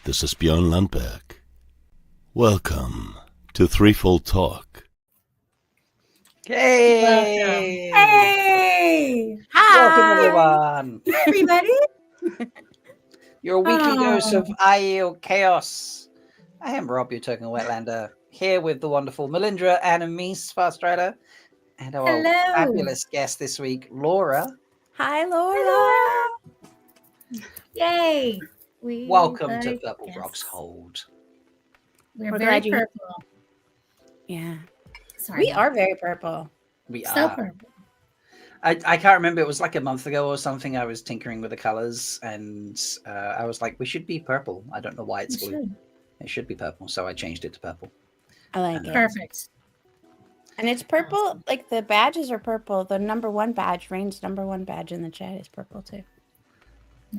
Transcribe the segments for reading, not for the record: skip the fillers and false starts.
this is Björn Lundberg. Welcome to Threefold Talk. Hey! Hey! Welcome, everyone. Hi, everybody. Your weekly dose of IEL chaos. I am Rob, your token Wetlander, here with the wonderful Melindhra and Amis Fast Rider, and our Hello. fabulous guest this week, Laura. Hi, Laura. Yay! Welcome to Purple Rocks Hold. We're We're very glad you- purple. Yeah, Sorry. we are very purple. We so are. purple. I can't remember. It was like a month ago or something. I was tinkering with the colors, and I was like, "We should be purple." I don't know why it's We blue. should. It should be purple, so I changed it to purple. I like it. Perfect. And it's purple. Awesome. Like the badges are purple. The number one badge, Rain's number one badge in the chat is purple too.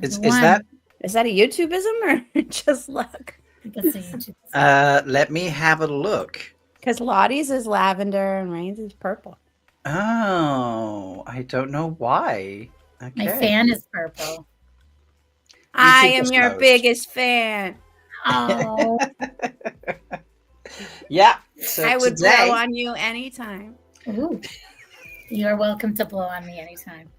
Is Number one. that? Is that a YouTubeism or just luck? I think it's a YouTube. Let me have a look. Because Lottie's is lavender and Rain's is purple. Oh, I don't know why. Okay. My fan is purple. I YouTube am was your closed. biggest fan. Oh, Yeah. So I would today, blow on you anytime. ooh. You're welcome to blow on me anytime.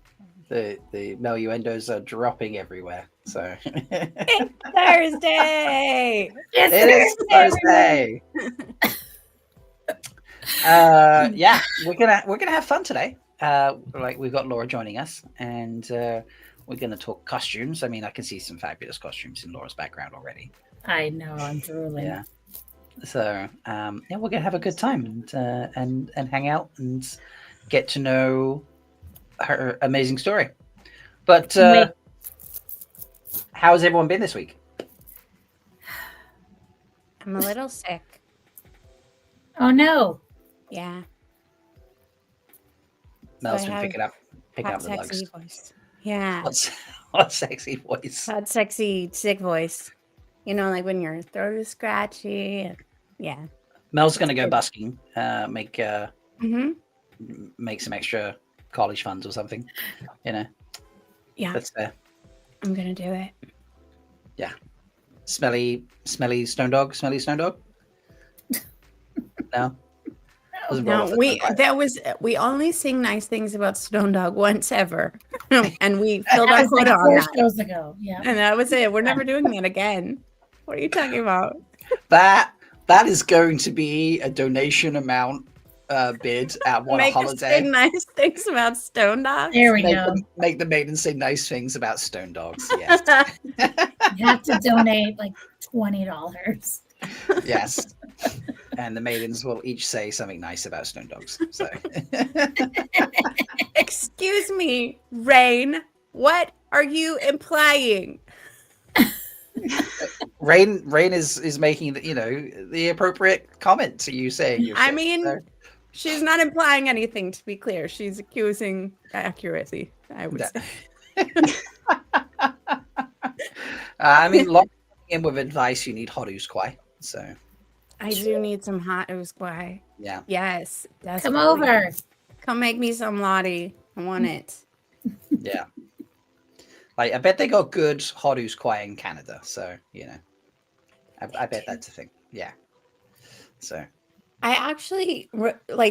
the Meluendos are dropping everywhere. So It's Thursday. it is Thursday. Yeah, we're gonna have fun today. Like we've got Laura joining us, and we're gonna talk costumes. I mean, I can see some fabulous costumes in Laura's background already. I know, I'm drooling. Yeah. So yeah, we're gonna have a good time and hang out and get to know her amazing story. But Wait. how has everyone been this week? I'm a little sick. Oh no. Yeah. Mel's I been have picking up Hot, the sexy bugs. voice. Yeah. Hot sexy voice. Hot, sexy, sick voice. You know, like when your throat is scratchy. And, yeah. Mel's gonna go busking. Make Mm-hmm. make some extra college funds or something. You know, Yeah, that's fair. I'm gonna do it. Smelly stone dog. Smelly stone dog. No. Doesn't roll off No, the tongue. we only sing nice things about Stone Dog once ever, and we filled That our was like quota on 4 that, shows ago. Yeah. and that was it. We're never doing that again. What are you talking about? That is going to be a donation amount bid at one Make us holiday. sing nice things about Stone Dog. There we go. Make the maidens say nice things about stone dogs. Yes. You have to donate like $20. Yes. And the maidens will each say something nice about stone dogs. So Excuse me, Rain. What are you implying? Rain is making the appropriate comment to you saying you're I sick, mean, so. she's not implying anything, to be clear. She's accusing accurately, I would Yeah. say. I mean, locking in with advice, you need hot kwai. So I do need some hot Usquai. yeah. Yes. That's Come over. Come make me some Lottie. I want it. Yeah. Like I bet they got good hot kwai in Canada. So, I bet that's a thing. Yeah. So I actually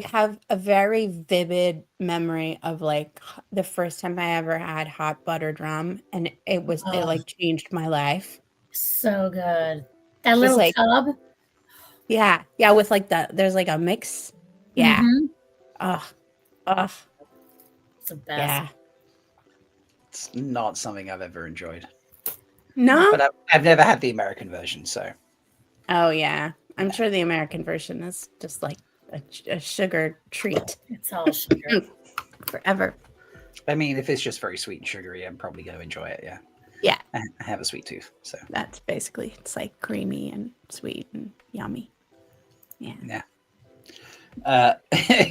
have a very vivid memory of like the first time I ever had hot buttered rum, and it like changed my life. So good. That Just little like- tub. Yeah, with like there's like a mix. Yeah. Mhm. Ugh. It's the best. Yeah. it's not something I've ever enjoyed. No. But I've never had the American version, so Oh yeah. I'm sure the American version is just like a sugar treat It's all sugar. forever. I mean, if it's just very sweet and sugary, I'm probably going to enjoy it. Yeah. Yeah. I have a sweet tooth, so That's basically, it's like creamy and sweet and yummy. Yeah. yeah.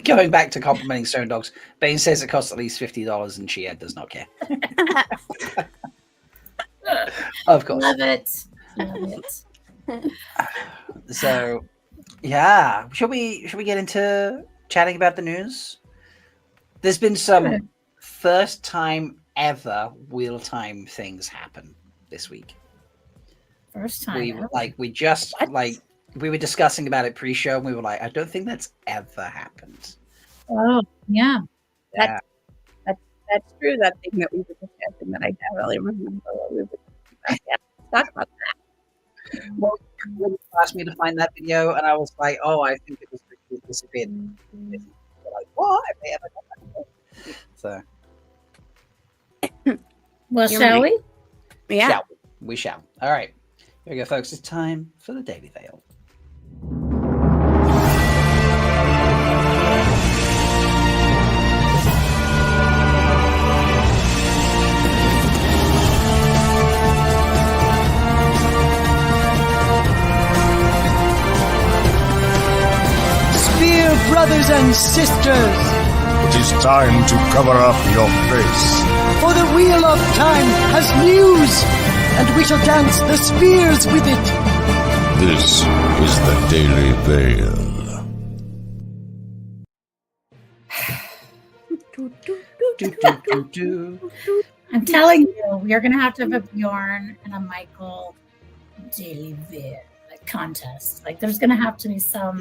Going back to complimenting stone dogs, Bane says it costs at least $50, and Chia does not care. Of course. Love it. Love it. So, yeah, should we get into chatting about the news? There's been some first time ever wheel time things happen this week. First time. We were discussing about it pre-show, and we were like, I don't think that's ever happened. Oh, yeah. Yeah. That's true. That thing that we were discussing that I definitely remember what we were talking about. Yeah, talk about that. Well, when you asked me to find that video, and I was like, oh, I think it was disappeared. We're like, what? Have they ever done that? So, Well, You're shall right. we? Yeah. we shall. All right. Here we go, folks. It's time for the Daily Veil. Spear brothers and sisters, It is time to cover up your face. for the wheel of time has news, and we shall dance the spears with it. This is the Daily Veil. I'm telling you, you're going to have a Bjorn and a Michael Daily Veil contest. Like, there's going to have to be some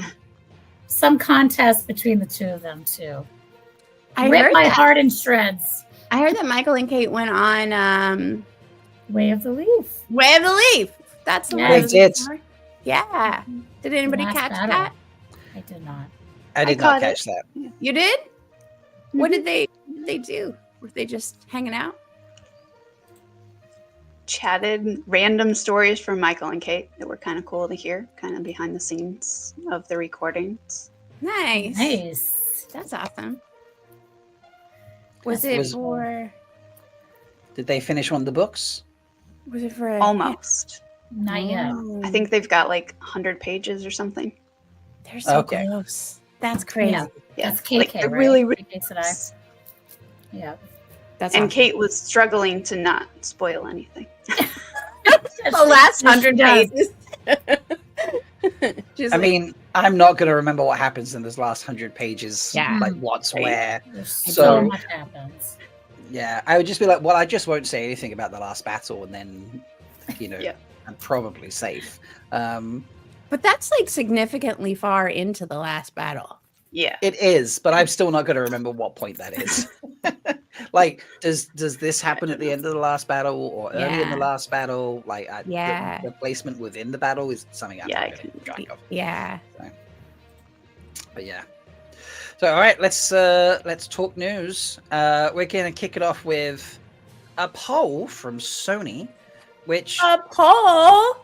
contest between the two of them, too. I Rip heard my that. heart in shreds. I heard that Michael and Kate went on Way of the Leaf. Way of the Leaf. That's the Yeah, one. I they was did. looking for. Yeah. Did anybody Last catch battle. that? I did not. I did I not caught catch that. You did? What did they do? Were they just hanging out? Chatted random stories from Michael and Kate that were kind of cool to hear, kind of behind the scenes of the recordings. Nice. Nice. That's awesome. Was Did they finish one of the books? for Almost. Not yet. Oh, I think they've got like 100 pages or something. they're so Okay. close. That's crazy. Yeah. Yeah, That's KK, like they're right? really, KK said I. Yeah. That's and awesome. Kate was struggling to not spoil anything. the last 100 Yes, pages. Just I like- mean, I'm not going to remember what happens in this last 100 pages. Yeah. Like what's Right. where. There's So- so much happens. Yeah, I would just be like, well, I just won't say anything about the last battle, and then, Yeah. I'm probably safe. but that's like significantly far into the last battle. Yeah. It is, but I'm still not going to remember what point that is. Like, does this happen at the end of the last battle or early in the Yeah. last battle? Like, Yeah. the placement within the battle is something I'm Yeah, I not going to track of. Yeah. But yeah. So all right, let's talk news. We're gonna kick it off with a poll from Sony, which A poll.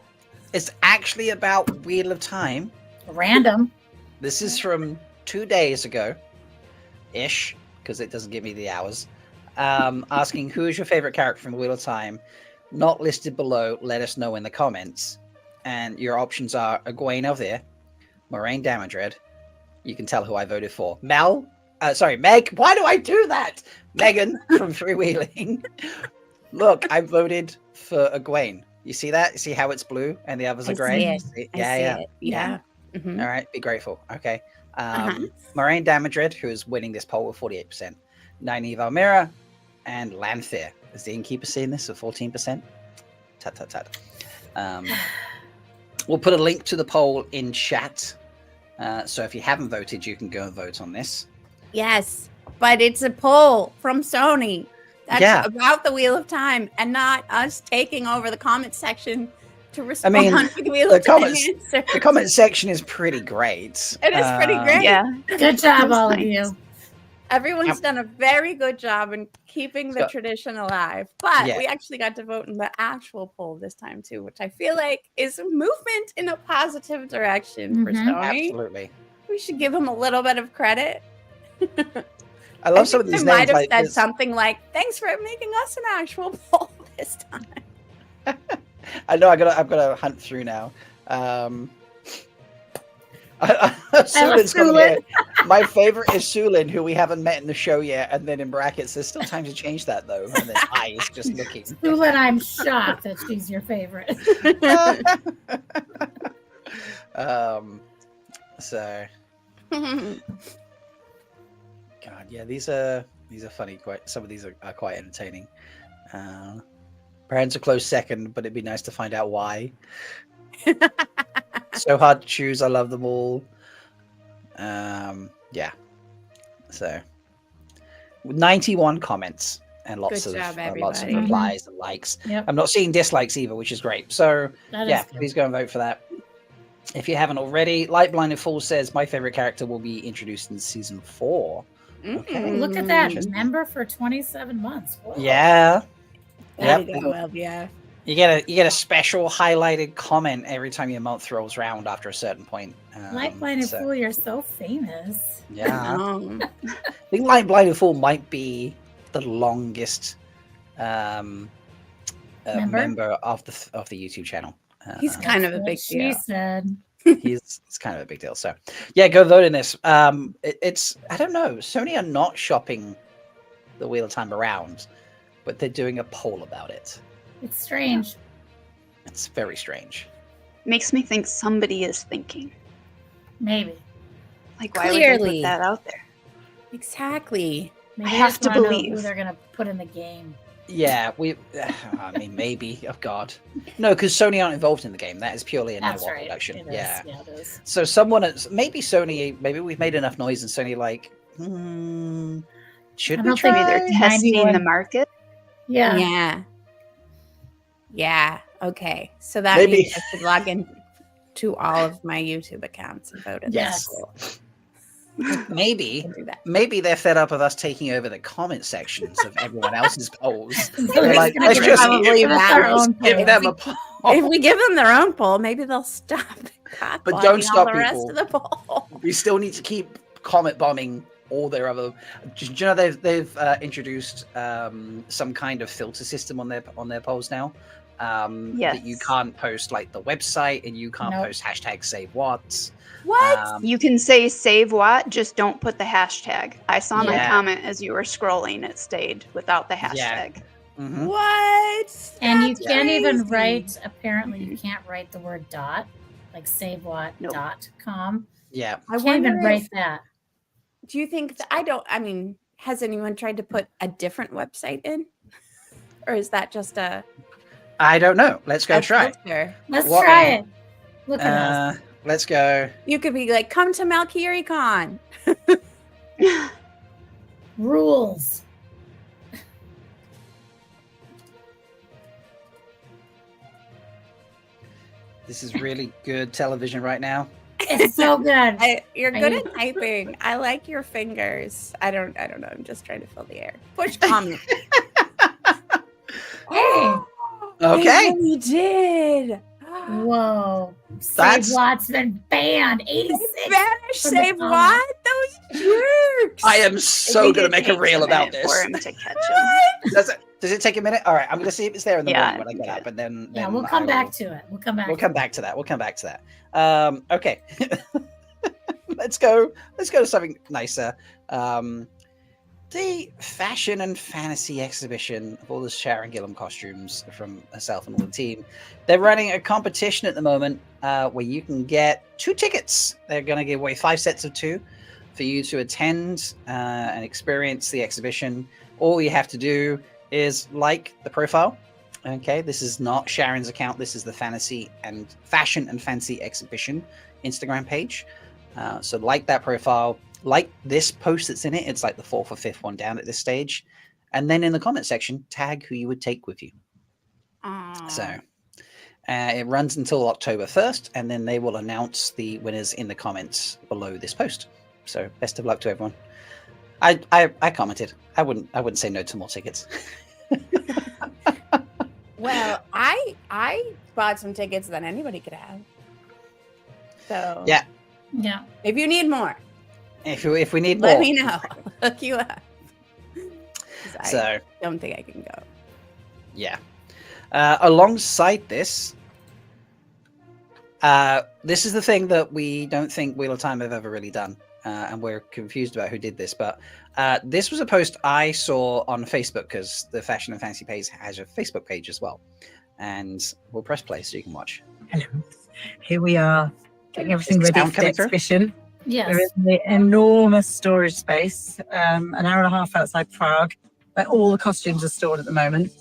is actually about Wheel of Time. Random. This is from 2 days ago, ish, because it doesn't give me the hours. Asking who is your favorite character from Wheel of Time? Not listed below. Let us know in the comments. And your options are Egwene of there, Moiraine Damodred. You can tell who I voted for. Meg. Why do I do that? Megan from Freewheeling. Look, I voted for Egwene. You see that? See how it's blue and the others are I gray? see it. Yeah, I see yeah. it. Yeah. Mhm. All right, be grateful. Okay. Uh-huh. Moiraine Damodred, who is winning this poll with 48%. Nynaeve Almira and Lanthir. Is the innkeeper seeing this at 14%? Tut, tut, tut. We'll put a link to the poll in chat. So if you haven't voted, you can go and vote on this. Yes, but it's a poll from Sony. That's Yeah. about the Wheel of Time and not us taking over the comment section to respond mean, to the Wheel the of Time comments- answer. The comment section is pretty great. It is pretty great. Yeah. Good job, all of Nice. you. Everyone's done a very good job in keeping the So- tradition alive. But Yeah. we actually got to vote in the actual poll this time too, which I feel like is a movement in a positive direction for Mhm. Sony. Absolutely. We should give them a little bit of credit. I love some of think these they might names. have Like, said this- something like, "Thanks for making us an actual poll this time." I know I've got to hunt through now. Sulin's got Sulin. here. My favorite is Sulin, who we haven't met in the show yet. And then in brackets, there's still time to change that though. And then eyes just looking. Sulin, I'm shocked that she's your favorite. So God, yeah, these are funny. Some of these are quite entertaining. Brands are close second, but it'd be nice to find out why. So hard to choose. I love them all. Yeah. So 91 comments and lots Good job, of lots of everybody. replies and likes. Yep. I'm not seeing dislikes either, which is great. So That yeah, is good. please go and vote for that. If you haven't already, Light Blinded Fool says my favorite character will be introduced in season 4. Okay. Look at that. Interesting. Member for 27 months. Whoa. Yeah. There Yep. you go, Elvia. You get a special highlighted comment every time your month rolls around after a certain point. Light Blinded so, Fool, you're so famous. Yeah. Um, I think Light Blinded Fool might be the longest member of the YouTube channel. he's kind of a That's big what she deal. said. It's kind of a big deal. So yeah, go vote in this. It's I don't know. Sony are not shopping the Wheel of Time around, but they're doing a poll about it. It's strange. It's very strange. Makes me think somebody is thinking. Maybe. Like, why would they Clearly. put that out there? Exactly. Maybe I they have just to wanna know believe. who they're gonna put in the game. Yeah, I mean, maybe. Oh God, no, because Sony aren't involved in the game. That is purely a That's network right. production. It is. Yeah. Yeah, it is. So someone, maybe Sony, maybe we've made enough noise, and Sony like, should I we don't think Maybe try? they're testing 91. the market. Yeah. Yeah. Yeah. Okay. So that Maybe. means I should log in to all of my YouTube accounts and vote. Yes. Maybe. I'll do that. Maybe they're fed up of us taking over the comment sections of everyone else's polls. So They're they're like, gonna let's give just us probably give us that. our own give poll. them a poll. If we give them their own poll, maybe they'll stop. But don't stop all the rest people. of the poll. We still need to keep comment bombing all their other. Do you know they've introduced some kind of filter system on their polls now? That you Yes. can't post like the website and you can't Nope. post hashtag save what. What? You can say save what, just don't put the hashtag. I saw my Yeah. comment as you were scrolling. It stayed without the Yeah. hashtag. Mhm. What? And you That's can't even crazy. write, apparently you can't write the word dot, like savewhat.com. Yeah. I You can't even wonder write if- that. Do you think has anyone tried to put a different website in? Or is that just a I don't know. Let's go try. filter? Let's What- try it. Look at us. Let's go. You could be like, come to MalkieriCon. Rules. This is really good television right now. It's so good. You're Are good you- at typing. I like your fingers. I don't know. I'm just trying to fill the air. Push comment. Hey. Okay. You did. Whoa. That's- Save Watt's been banned. 86. Spanish From the save what? Those jerks. I am so It going to make a takes reel about minute for this. him to catch him. Does it take a minute? All right, I'm going to see if it's there in the Yeah, morning when I get good. up, and then Yeah, then we'll come I back will- to it. We'll come back. We'll come back to that. We'll come back to that. Okay. Let's go to something nicer. The fashion and fantasy exhibition of all the Sharon Gillam costumes from herself and all the team. They're running a competition at the moment where you can get 2 tickets. They're going to give away 5 sets of 2 for you to attend and experience the exhibition. All you have to do is like the profile. Okay, this is not Sharon's account. This is the Fantasy and Fashion and Fancy Exhibition Instagram page. So like that profile, like this post that's in it. It's like the 4th or 5th one down at this stage. And then in the comment section, tag who you would take with you. So it runs until October 1st, and then they will announce the winners in the comments below this post. So best of luck to everyone. I commented. I wouldn't say no to more tickets. Well, I bought some tickets that anybody could have. So Yeah. Yeah. if you need more, If we need let more, me know. I'll hook you up. 'Cause I So don't think I can go. yeah. Alongside this, this is the thing that we don't think Wheel of Time have ever really done, and we're confused about who did this. But this was a post I saw on Facebook, because the Fashion and Fancy page has a Facebook page as well. And we'll press play so you can watch. Hello. Here we are, getting everything Is the ready sound for the coming through? exhibition. Yes. We're in the enormous storage space, an hour and a half outside Prague, where all the costumes are stored at the moment.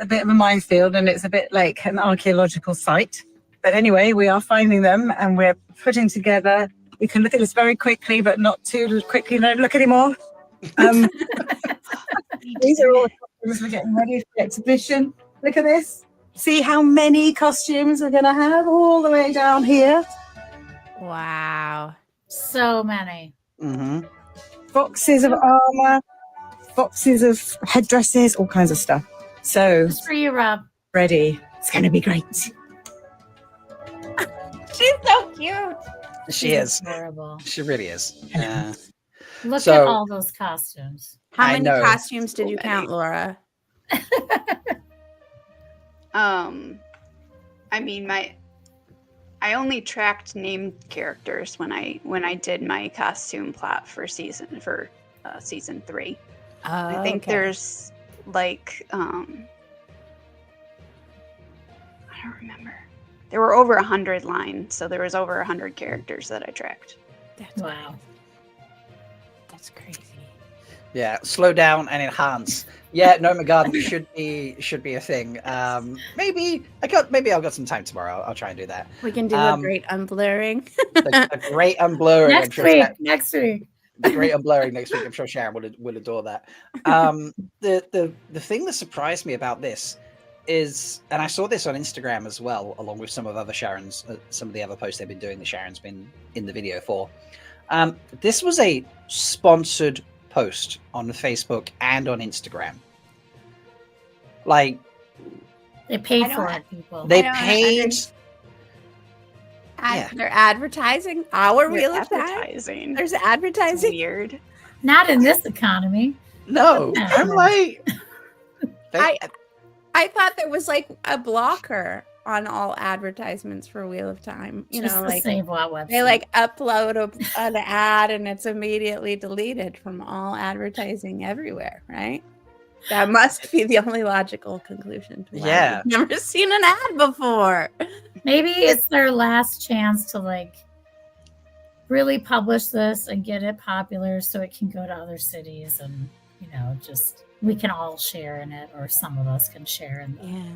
a bit of a minefield, and it's a bit like an archaeological site. But anyway, we are finding them, and we're putting together. We can look at this very quickly, but not too quickly. Don't look anymore. These are all the costumes we're getting ready for the exhibition. Look at this. See how many costumes we're going to have all the way down here. Wow. So many. Mm-hmm. Boxes of armor, boxes of headdresses, all kinds of stuff. So, Just for you, Rob. ready. It's going to be great. She's so cute. She is. Adorable. She really is. Look So- at all those costumes. How I many know. costumes did So you many. count, Laura? I mean, I only tracked named characters when I did my costume plot for season 3. I think there's like I don't remember. There were over 100 lines, so there was over 100 characters that I tracked. Wow. That's crazy. Yeah, slow down and enhance. Yeah, Gnome Garden should be a thing. Maybe I've got some time tomorrow. I'll try and do that. We can do a great unblurring. A great unblurring. I'm Next sure week. Sharon- Next week. the great unblurring next week. I'm sure Sharon will adore that. The thing that surprised me about this is, and I saw this on Instagram as well, along with some of other Sharon's, some of the other posts they've been doing. The Sharon's been in the video for. This was a sponsored post on Facebook and on Instagram. Like They paid I for don't- it, people. they don't paid. Yeah. They're advertising our Wheel of Time. Advertising. There's It's advertising. weird. Not in this economy. No, I'm like. I thought there was like a blocker on all advertisements for Wheel of Time. You Just know, the like same website. they like upload an ad and it's immediately deleted from all advertising everywhere, right? That must be the only logical conclusion to why Yeah. I've never seen an ad before. Maybe it's their last chance to like really publish this and get it popular so it can go to other cities and just we can all share in it, or some of us can share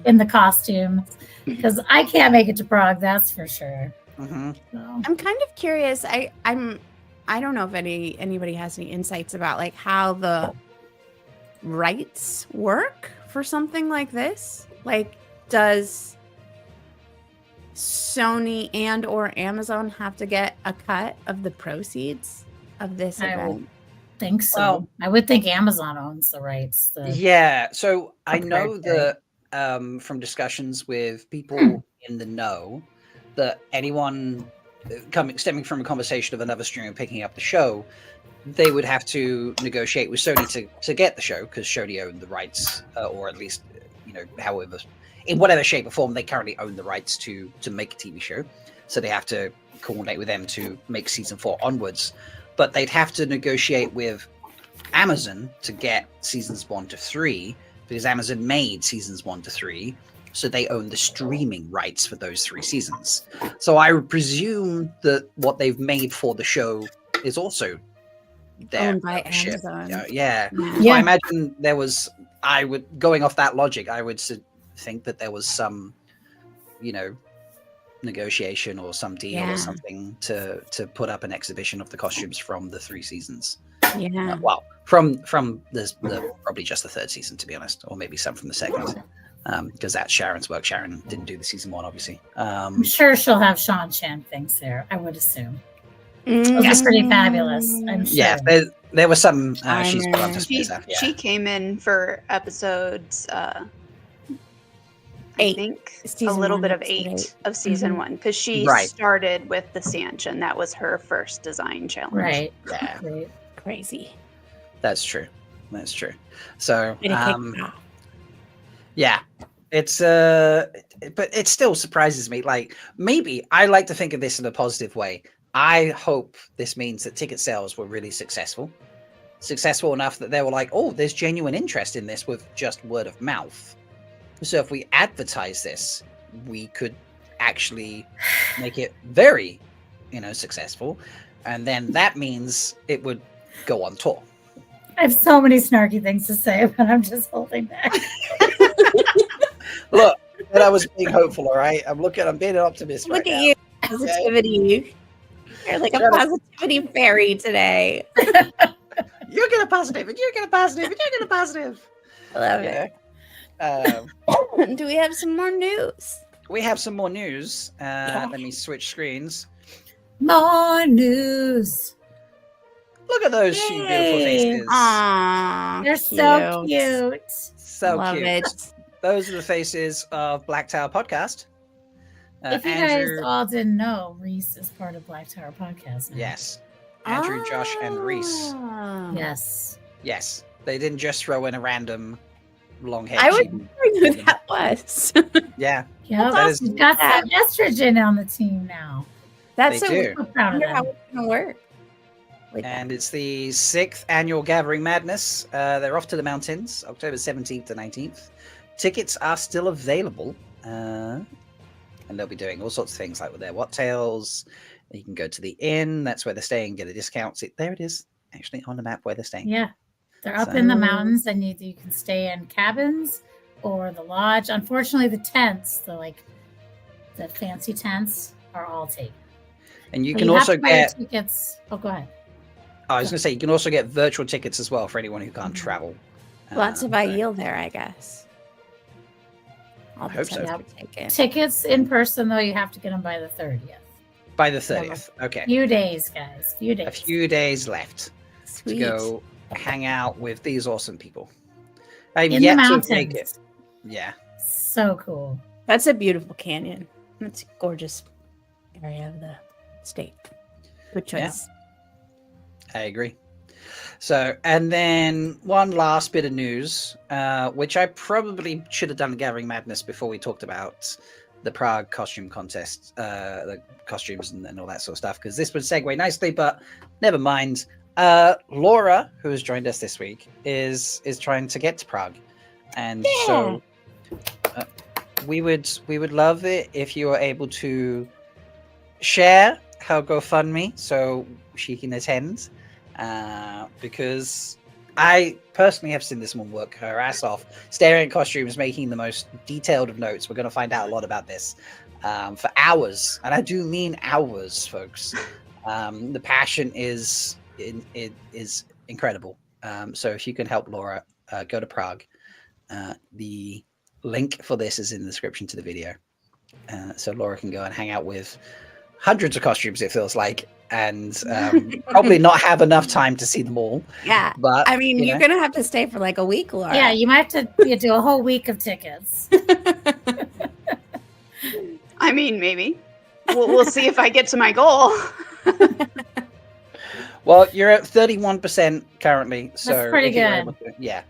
in the costume, because I can't make it to Prague, that's for sure. Mhm. So, I'm kind of curious. I don't know if anybody has any insights about like how the rights work for something like this. Like, does Sony and or Amazon have to get a cut of the proceeds of this I event? would think so. Well- I would think Amazon owns the rights. Yeah, so I Okay, know okay. that from discussions with people in the know, that anyone stemming from a conversation of another streamer picking up the show, they would have to negotiate with Sony to get the show, because Sony owned the rights, or at least however, in whatever shape or form, they currently own the rights to make a TV show. So they have to coordinate with them to make season 4 onwards. But they'd have to negotiate with Amazon to get seasons 1 to 3, because Amazon made seasons 1 to 3, so they own the streaming rights for those 3 seasons. So I would presume that what they've made for the show is also their Owned by ownership. Amazon. Yeah. Yeah. I imagine there was. Going off that logic, I would think that there was some, negotiation or some deal Yeah. or something to put up an exhibition of the costumes from the 3 seasons. Yeah. Well, from the probably just the 3rd season, to be honest, or maybe some from the 2nd, because that's Sharon's work. Sharon didn't do the season 1, obviously. I'm sure she'll have Sean Chan things there, I would assume. Mm. Those are pretty fabulous, I'm sure. Yeah, there was some. She's put up to She, stuff. Yeah. she came in for episodes, I 8. think Season a little 1, bit of episode 8 8. of season Mhm. 1, because she Right. started with the Sanch, and that was her first design challenge. Right. Yeah, Right. Crazy. that's true. That's true. So, Way to kick it off. yeah, it's but it still surprises me. Like, maybe I like to think of this in a positive way. I hope this means that ticket sales were really successful enough that they were like, oh, there's genuine interest in this with just word of mouth. So if we advertise this, we could actually make it very, successful, and then that means it would go on tour. I have so many snarky things to say, but I'm just holding back. I was being hopeful. All right, I'm being an optimist. Look right at now. you, positivity. You're like a positivity fairy today. You get a positive, and you get a positive, and you get a positive. I love You it. know? Do we have some more news? We have some more news. Let me switch screens. More news. Look at those two beautiful faces. Aww, They're so cute. So love cute. it. Those are the faces of Black Tower Podcast. If you guys all didn't know, Reese is part of Black Tower Podcast now. Yes. Andrew, Josh, and Reese. Yes. Yes. They didn't just throw in a random long hair. I was wondering who that was. Yeah. Yep. That is- We've got some estrogen on the team now. That's They so do. weird. We're proud of I wonder how them. it's gonna work. Like And it's the 6th annual Gathering Madness. They're off to the mountains, October 17th to 19th. Tickets are still available. And they'll be doing all sorts of things like with their Wattails. You can go to the inn. That's where they're staying, get a discount. See, there it is, actually on the map where they're staying. Yeah. They're up So- in the mountains, and you can stay in cabins or the lodge. Unfortunately, the tents, the fancy tents, are all taken. And you So can have also to buy your get, tickets. Oh, go ahead. I was going to say, you can also get virtual tickets as well for anyone who can't travel. lots of I so- yield there, I guess. All the hope so. tents Yeah. were taken. Tickets in person, though, you have to get them by the 30th. By the 30th. Okay. Few days, guys. Few days. A few days left Sweet. to go hang out with these awesome people. I've in the yet to mountains. make it. Yeah. So cool. That's a beautiful canyon. That's a gorgeous area of the state. Good Yeah. choice. I agree. So, and then one last bit of news, which I probably should have done Gathering Madness before we talked about the Prague costume contest, the costumes and all that sort of stuff, because this would segue nicely, but never mind. Laura, who has joined us this week, is trying to get to Prague. And so we would love it if you were able to share her GoFundMe so she can attend. Because I personally have seen this woman work her ass off, staring at costumes, making the most detailed of notes. We're going to find out a lot about this for hours, and I do mean hours, folks. The passion is incredible. So if you can help Laura, go to Prague. The link for this is in the description to the video, so Laura can go and hang out with hundreds of costumes, it feels like, and probably not have enough time to see them all. Yeah. But I mean, you you're know. going to have to stay for like a week, Laura. Yeah, you might have to do a whole week of tickets. I mean, maybe. We'll see if I get to my goal. Well, you're at 31% currently, so That's pretty if you're good. able to, yeah.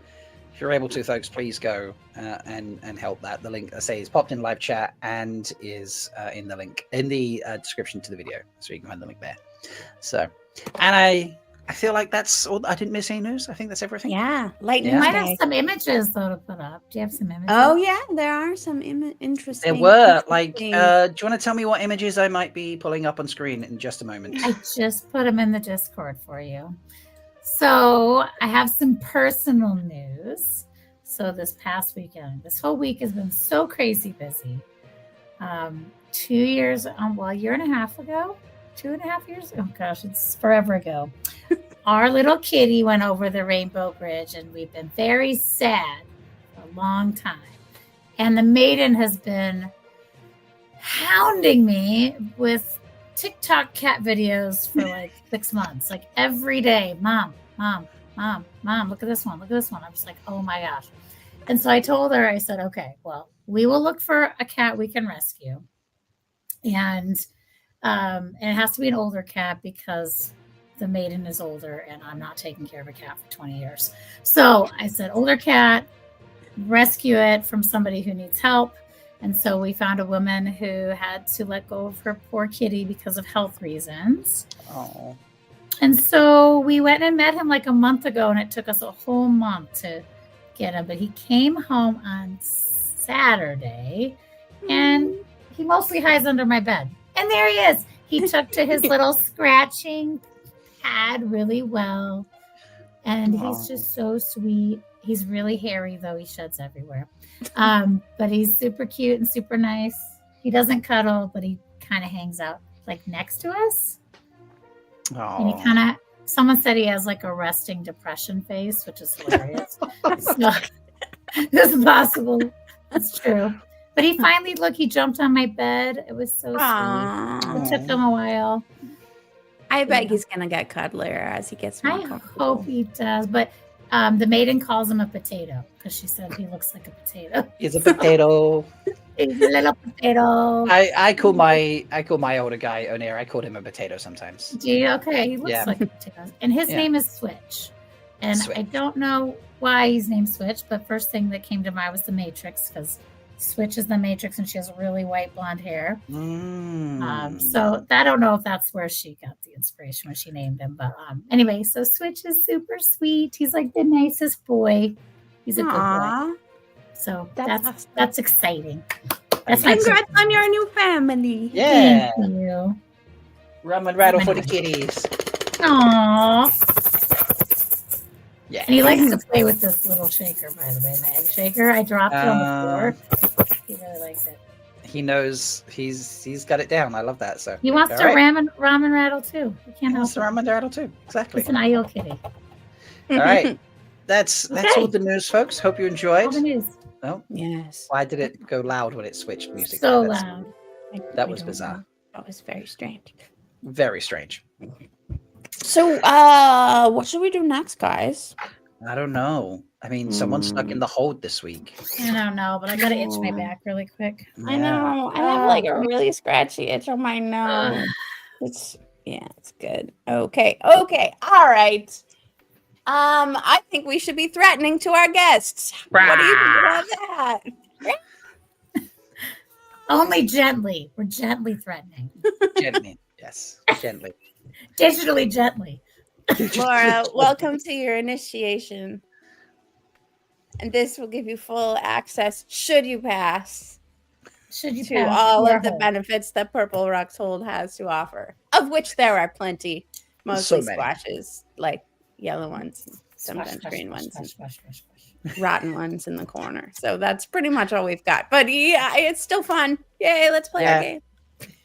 If you're able to, folks, please go and help that. The link, I say, is popped in live chat and is in the link in the description to the video, so you can find the link there. So, and I feel like that's all. I didn't miss any news. I think that's everything. Yeah. Lightning You Yeah. might have Day. some images, though, to put up. Do you have some images? Oh, yeah. There are some interesting. There were like. Do interesting- you want to tell me what images I might be pulling up on screen in just a moment? I just put them in the Discord for you. So I have some personal news. So this past weekend, this whole week has been so crazy busy. 2 years, a year and a half ago, 2.5 years. Oh gosh, it's forever ago. Our little kitty went over the Rainbow Bridge, and we've been very sad for a long time. And the maiden has been hounding me with TikTok cat videos for like 6 months, like every day. Mom, look at this one. Look at this one. I'm just like, oh my gosh. And so I told her, I said, okay, well, we will look for a cat we can rescue. And it has to be an older cat because the maiden is older and I'm not taking care of a cat for 20 years. So I said, older cat, rescue it from somebody who needs help. And so we found a woman who had to let go of her poor kitty because of health reasons. Oh, And so we went and met him like a month ago, and it took us a whole month to get him. But he came home on Saturday, and he mostly hides under my bed. And there he is. He took to his little scratching pad really well. And Aw. he's just so sweet. He's really hairy, though. He sheds everywhere. But he's super cute and super nice. He doesn't cuddle, but he kind of hangs out like next to us. And he kind of, someone said he has like a resting depression face, which is hilarious. So, it's possible. It's true. But he finally, he jumped on my bed. It was so sweet. It took him a while. I bet he's going to get cuddlier as he gets more comfortable. I hope he does. But the maiden calls him a potato because she said he looks like a potato. He's a potato. He's a little potato. I call my older guy Oneir. I called him a potato sometimes. Do you? Okay, he looks like a potato. And his name is Switch. And Switch. I don't know why he's named Switch, but first thing that came to mind was the Matrix, because Switch is the Matrix and she has really white blonde hair. So I don't know if that's where she got the inspiration when she named him. But anyway, so Switch is super sweet. He's like the nicest boy. He's a good boy. So that's exciting. Congrats on your new family. Yeah. Thank you. Rum and rattle for the kitties. Aww. Yeah. And he likes to play with this little shaker, by the way, my egg shaker. I dropped it on the floor. He really likes it. He knows he's got it down. I love that. So he wants to ramen rattle too. He can't help it. Ramen rattle too. Exactly. It's an IO kitty. All right. That's all the news, folks. Hope you enjoyed. All the news. Oh yes. Why did it go loud when it switched music? So loud. That was bizarre. That was very strange. Very strange. So, what should we do next, guys? I don't know. I mean, someone's stuck in the hold this week. I don't know, but I gotta itch my back really quick. Yeah. I know. I have like a really scratchy itch on my nose. It's good. Okay. All right. I think we should be threatening to our guests. What do you think about that? Only gently. We're gently threatening. Gently, yes. Gently. Digitally gently. Laura, welcome to your initiation. And this will give you full access, should you pass, to all of the benefits that Purple Rock's Hold has to offer, of which there are plenty. Mostly squashes, like yellow ones, sometimes green ones, and rotten ones in the corner. So that's pretty much all we've got. But yeah, it's still fun. Yay, let's play our game.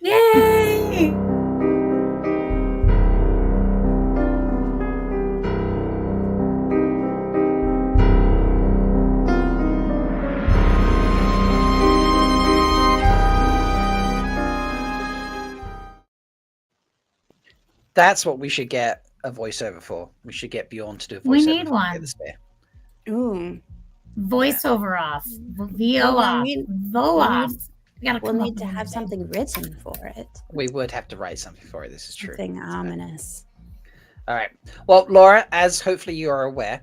Yay! That's what we should get a voiceover for. We should get Bjorn to do a voiceover. We need one. Ooh. Voiceover off. VO off. VO off. We'll need to have something written for it. We would have to write something for it. This is true. Something ominous. All right. Well, Laura, as hopefully you are aware,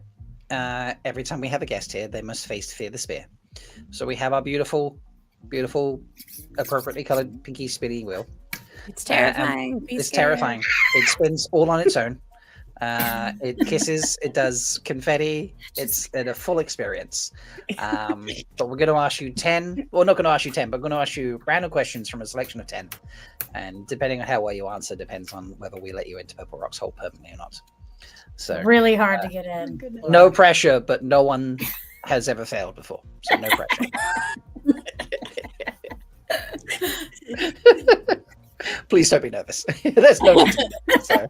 every time we have a guest here, they must face Fear the Spear. So we have our beautiful, appropriately colored pinky spinning wheel. It's terrifying. It's terrifying. It spins all on its own. It kisses. It does confetti. It's a full experience. But we're going to ask you 10. Well, not going to ask you 10, but we're going to ask you random questions from a selection of 10. And depending on how well you answer, depends on whether we let you into Purple Rock's Hold permanently or not. So really hard to get in. No pressure, but no one has ever failed before, so no pressure. Please don't be nervous. There's no reason. So,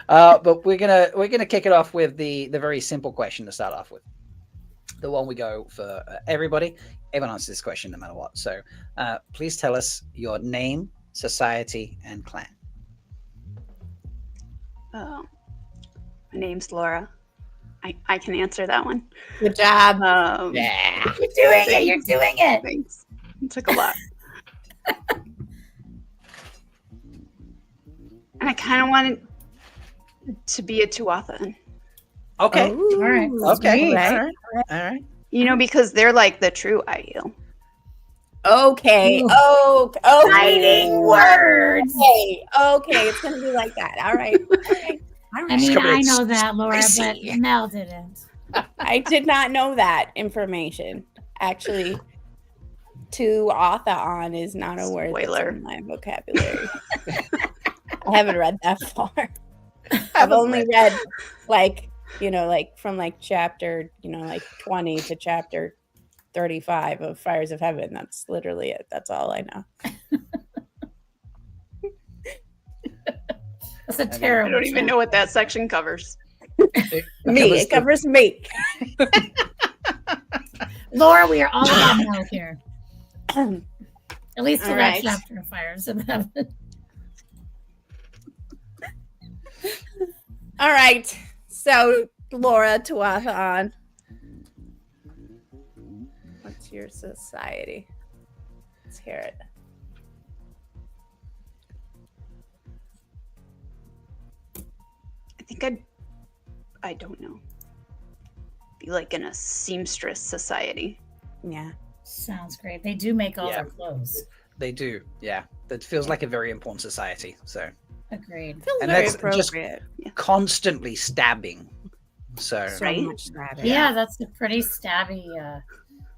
but we're gonna kick it off with the very simple question to start off with. The one we go for everybody. Everyone answers this question no matter what. So please tell us your name, society, and clan. My name's Laura. I can answer that one. Good job. Yeah. You're doing it. Thanks. It took a lot. And I kind of wanted to be a Tuatha. Okay. All right. Okay. Right. All right. You know, because they're like the true IU. Okay. Ooh. Fighting words. Okay. It's gonna be like that. All right. I mean, I know that, Laura, but Mel didn't. I did not know that information. Actually, Tuatha on is not a word that's in my vocabulary. I haven't read that far. I've only read like like from like chapter, like 20 to chapter 35 of Fires of Heaven. That's literally it. That's all I know. That's a terrible. I don't even know what that section covers. It covers me. Laura, we are all about Malkier. At least for All that right. chapter of Fires of Heaven. All right. So, Laura Tuathan, what's your society? Let's hear it. I think I don't know. Be like in a seamstress society. Yeah. Sounds great. They do make all Yeah. their clothes. They do, yeah. That feels like a very important society. So Agreed. Feels And very that's just- appropriate. constantly stabbing. So So Right? much stabbing. Yeah, that's a pretty stabby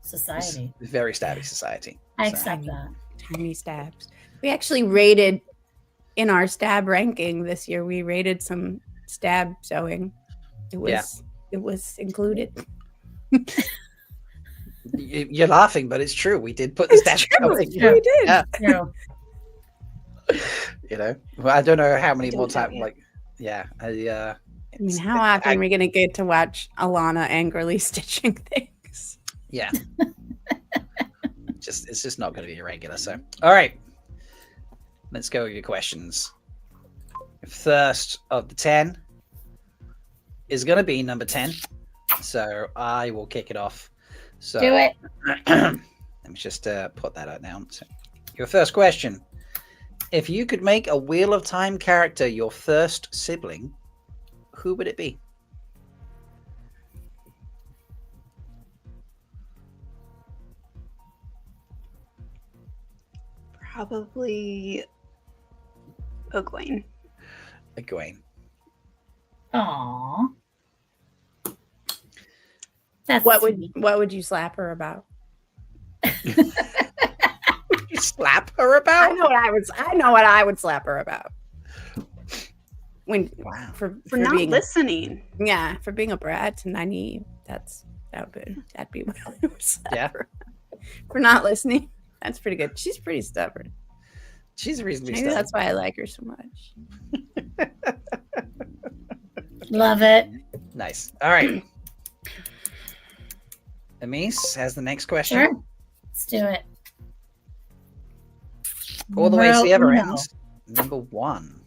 society. very stabby society. I So- accept that. Tiny stabs. We actually rated in our stab ranking this year. We rated some stab sewing. It was included. You're laughing, but it's true. We did put the statue true. up. It's true. We did. Yeah. True. Well, I don't know how many I more don't know times. yet. Like, yeah, I mean, how often are we going to get to watch Alana angrily stitching things? yeah. It's just not going to be irregular. So, all right, let's go with your questions. First of the 10 is going to be number 10. So I will kick it off. So Do it. let me just put that out now. So, your first question: if you could make a Wheel of Time character your first sibling, who would it be? Probably Egwene. Egwene. Aww. That's What sweet. would you slap her about? You slap her about? I know what I would slap her about. When Wow. for For not being listening. for being a brat and naive. That'd be what I would slap Yeah. her. For not listening. That's pretty good. She's pretty stubborn. She's reasonably Maybe stubborn. that's why I like her so much. Love it. Nice. All right. Amis has the next question. Sure. Let's do it. All the way to the Numero other uno. end. Number 1.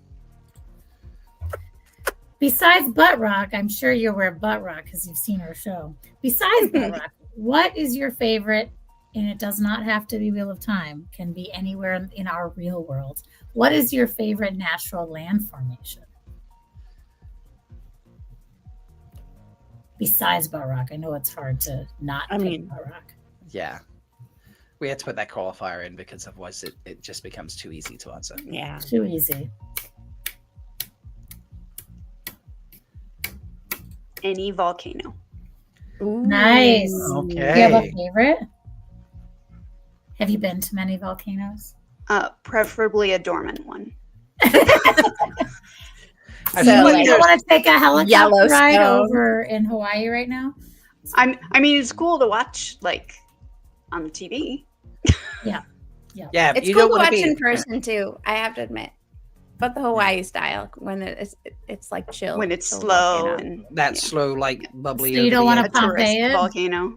Besides Butt Rock, I'm sure you're aware of Butt Rock because you've seen her show. Besides Butt Rock, what is your favorite? And it does not have to be Wheel of Time. Can be anywhere in our real world. What is your favorite natural land formation? Besides Butt Rock, I know it's hard to not pick Butt Rock. Yeah. We had to put that qualifier in because otherwise it just becomes too easy to answer. Yeah. Too easy. Any volcano. Nice. Okay. Do you have a favorite? Have you been to many volcanoes? Preferably a dormant one. I So, feel like you don't want to take a helicopter ride Yellowstone. over in Hawaii right now? I mean, it's cool to watch, like, on the TV. yeah, It's you cool don't to want watch to be in person too, I have to admit. But the Hawaii style, when it's like chill. When it's chill slow volcano. and that slow, like bubbly. So you over don't the wanna edge. a tourist Pompeii it? volcano.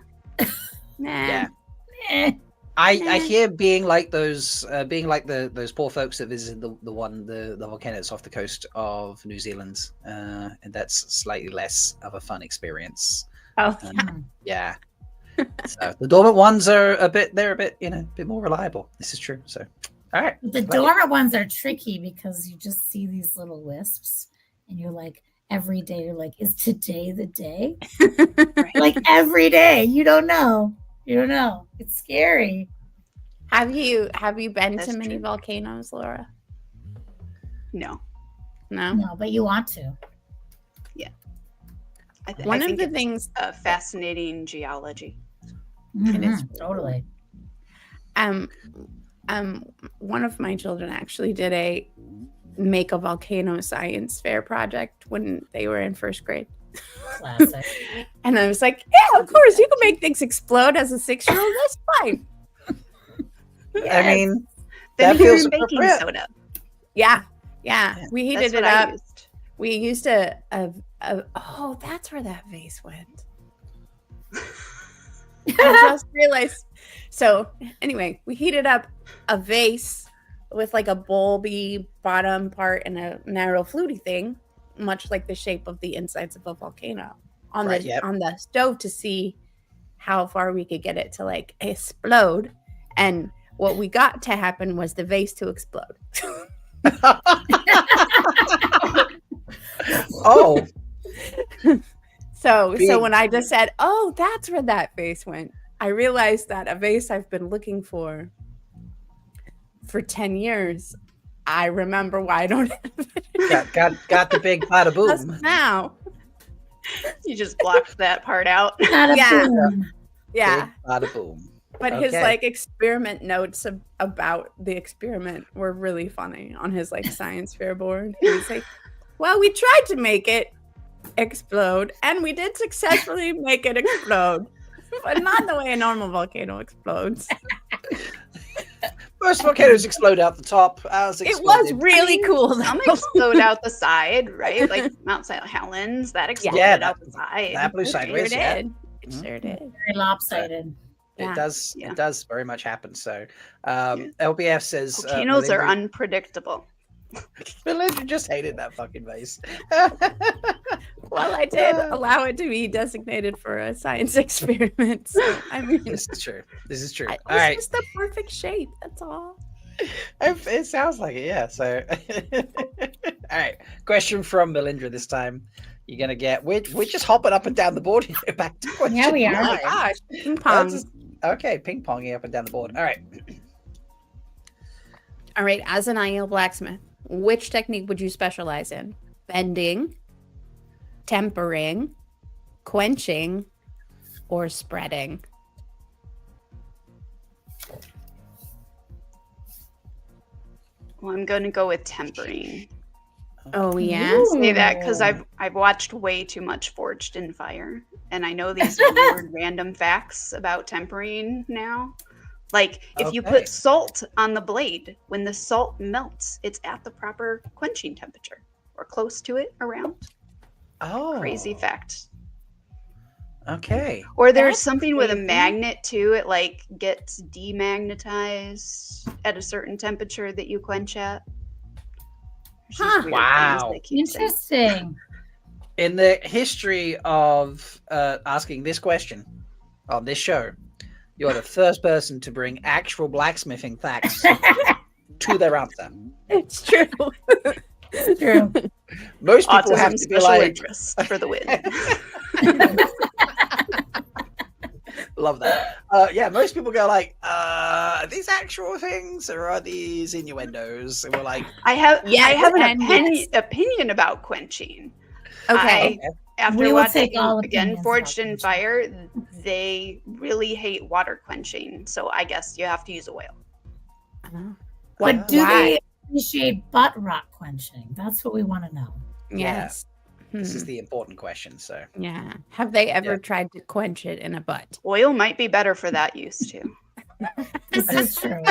Nah. Yeah. Eh. I hear being like those poor folks that visited the volcano that's off the coast of New Zealand, and that's slightly less of a fun experience. Oh, Yeah. So the dormant ones are a bit more reliable. This is true. So, all right. The dormant ones are tricky because you just see these little wisps and you're like, every day, you're like, is today the day? Like every day. You don't know. It's scary. Have you been That's to many true. volcanoes, Laura? No. No. No, but you want to. One I of think the it's things fascinating geology. It is Mhm, totally. one of my children actually did a make a volcano science fair project when they were in first grade. Classic. And I was like, yeah, of course, you can make things explode as a 6-year-old. That's fine. I mean, Then that feels you're baking appropriate. soda. Yeah. We heated That's it what I up. used. We used oh, that's where that vase went. I just realized. So anyway, we heated up a vase with like a bulby bottom part and a narrow fluty thing, much like the shape of the insides of a volcano on Right, the yep. on the stove to see how far we could get it to like explode. And what we got to happen was the vase to explode. Oh, So Big. when I just said, "Oh, that's where that vase went," I realized that a vase I've been looking for 10 years. I remember why I don't have it got the big bada just boom. now. You just blocked that part out. Bada Yeah. boom. Yeah, Big bada boom. but his Okay. like experiment notes about the experiment were really funny on his like science fair board. He was like, "Well, we tried to make it explode, and we did successfully make it explode, but not the way a normal volcano explodes." Most volcanoes explode out the top. Ours It was exploded. really cool. Some though. explode out the side, right? Like Mount St. Helens, that exploded Yeah, out the side. That blew It sure sideways. Yeah. did. It sure did. Very lopsided. Yeah. It does. Yeah. It does very much happen. So, LBF says Volcanoes are Melindhra- unpredictable. Melindhra just hated that fucking vase. Well, I did allow it to be designated for a science experiment. So, I mean, This is true. This is true. it All was right. just the perfect shape. That's all. It sounds like it. Yeah. So, all right. Question from Melindhra this time. You're gonna get. We're just hopping up and down the board here. Back to question. Yeah, we are. Oh my 9. gosh, ping That's pong. just- okay, ping ponging up and down the board. All right. All right, as an IEL blacksmith, which technique would you specialize in? Bending, tempering, quenching, or spreading? Well, I'm going to go with tempering. Oh yeah. Say that because Ooh. I've watched way too much Forged in Fire, and I know these weird random facts about tempering now. Like if you Okay. put salt on the blade, when the salt melts, it's at the proper quenching temperature or close to it around. Oh. Crazy fact. Okay. Or there's That's something with a crazy. magnet too. It like gets demagnetized at a certain temperature that you quench at. There's just Huh. weird things Wow. they keep saying. Interesting. In the history of asking this question on this show, you're the first person to bring actual blacksmithing facts to their answer. It's true. True. Most people have Autism to be special like, interest for the win. love that. Yeah, most people go like, are these actual things or are these innuendos? And we're like, I have an and opinion about quenching. Okay. After We will watching take all again opinions Forged about in quenching. Fire, they really hate water quenching. So I guess you have to use oil. But do Why? they appreciate butt rock quenching? That's what we want to know. Yes. this Hmm. is the important question. So, Yeah. Have they ever Yeah. tried to quench it in a butt? Oil might be better for that use too. This is true.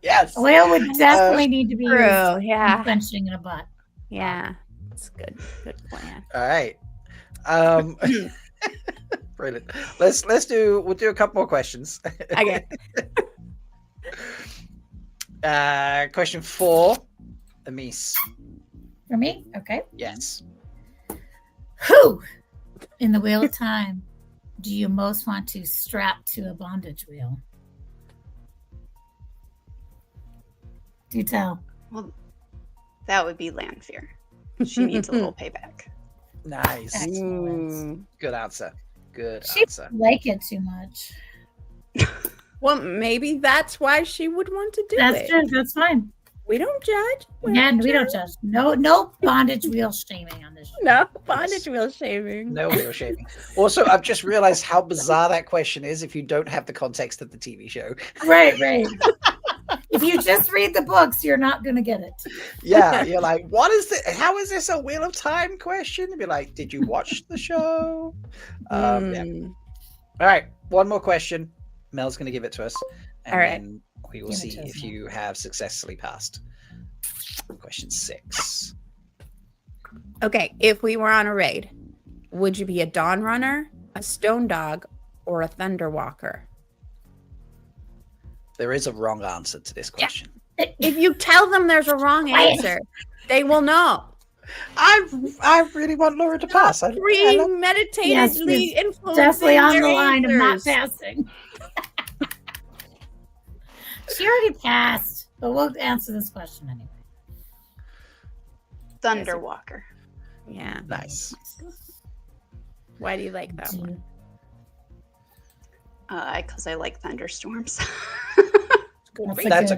yes. Oil would definitely need to be used True. in Yeah. quenching in a butt. Yeah. It's good. Good plan. All right. Brilliant. We'll do a couple more questions. Okay. Question 4, Amis. For me? Okay. Yes. Who in the Wheel of Time do you most want to strap to a bondage wheel? Do tell. Well, that would be Lanfear. She needs a little payback. Nice. Excellent. Good answer. Good She answer. doesn't like it too much. Well, maybe that's why she would want to do That's it. true. That's fine. We don't judge. Yeah, we don't judge. No bondage wheel shaming on this show. No bondage wheel shaving. No wheel shaving. Also, I've just realized how bizarre that question is if you don't have the context of the TV show. Right. If you just read the books, you're not going to get it. Yeah, you're like, what is this? How is this a Wheel of Time question? You'd be like, did you watch the show? Yeah. All right, one more question. Mel's going to give it to us, and All right. then we will Give it see to us, if Mel. you have successfully passed. Question 6. Okay, if we were on a raid, would you be a Dawn Runner, a Stone Dog, or a Thunder Walker? There is a wrong answer to this question. If you tell them there's a wrong answer, they will know. I really want Laura to pass. Premeditatedly influencing Definitely on their the line of not answers. passing. She already passed, but we'll answer this question anyway. Thunderwalker. Yeah. Nice. Why do you like that one? Because I like thunderstorms. That's a good answer.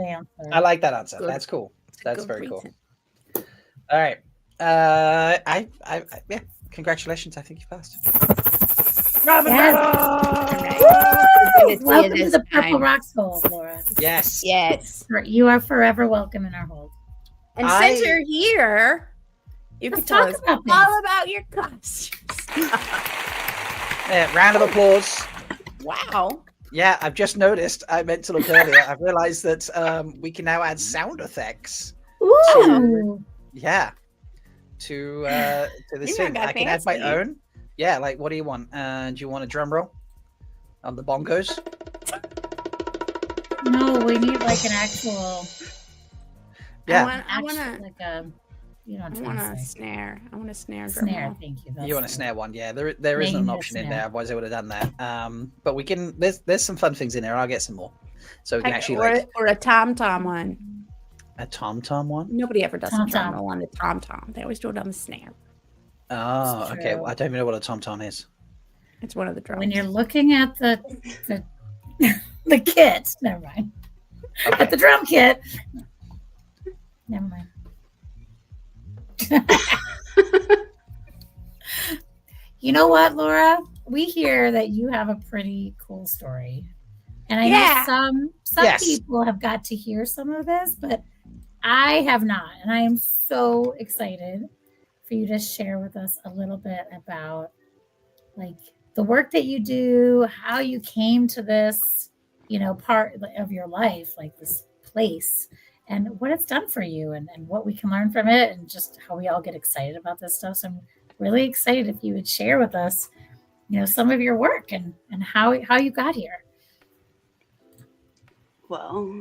I like that answer. Good. That's cool. That's good very cool. reason. All right. Yeah. Congratulations. I think you passed. Yes. Welcome to the Purple Rocks Hold, Laura. Yes. Yes. You are forever welcome in our hold. And since you're here, you can Let's tell talk us about all about your costumes. Round of applause. Wow. Yeah, I've just noticed. I meant to look earlier. I've realized that we can now add sound effects. Ooh. Yeah. To this You thing. got I can add my fancy. own. Yeah, like what do you want? Do you want a drum roll on the bongos? No, we need like an actual. Yeah. I want like a. You know what I I'm want trying a to say. snare. I want a snare drum Snare. roll. Thank you. You want a That's snare one? Yeah, there Yeah, isn't you an need a option in snare. there. Otherwise, I would have done that. But we can. There's some fun things in there. I'll get some more. So we can actually like or a tom-tom one. a tom one. Nobody ever does a Tom-tom. drum roll on a tom-tom. They always do it on the snare. Oh, That's okay. true. Well, I don't even know what a tom is. It's one of the drums. When you're looking at the the kit, never mind. At the drum kit, never mind. You know what, Laura? We hear that you have a pretty cool story, and I Yeah. know some Yes. people have got to hear some of this, but I have not, and I am so excited for you to share with us a little bit about like the work that you do, how you came to this, part of your life, like this place, and what it's done for you, and what we can learn from it, and just how we all get excited about this stuff. So I'm really excited if you would share with us, some of your work and how you got here. Well,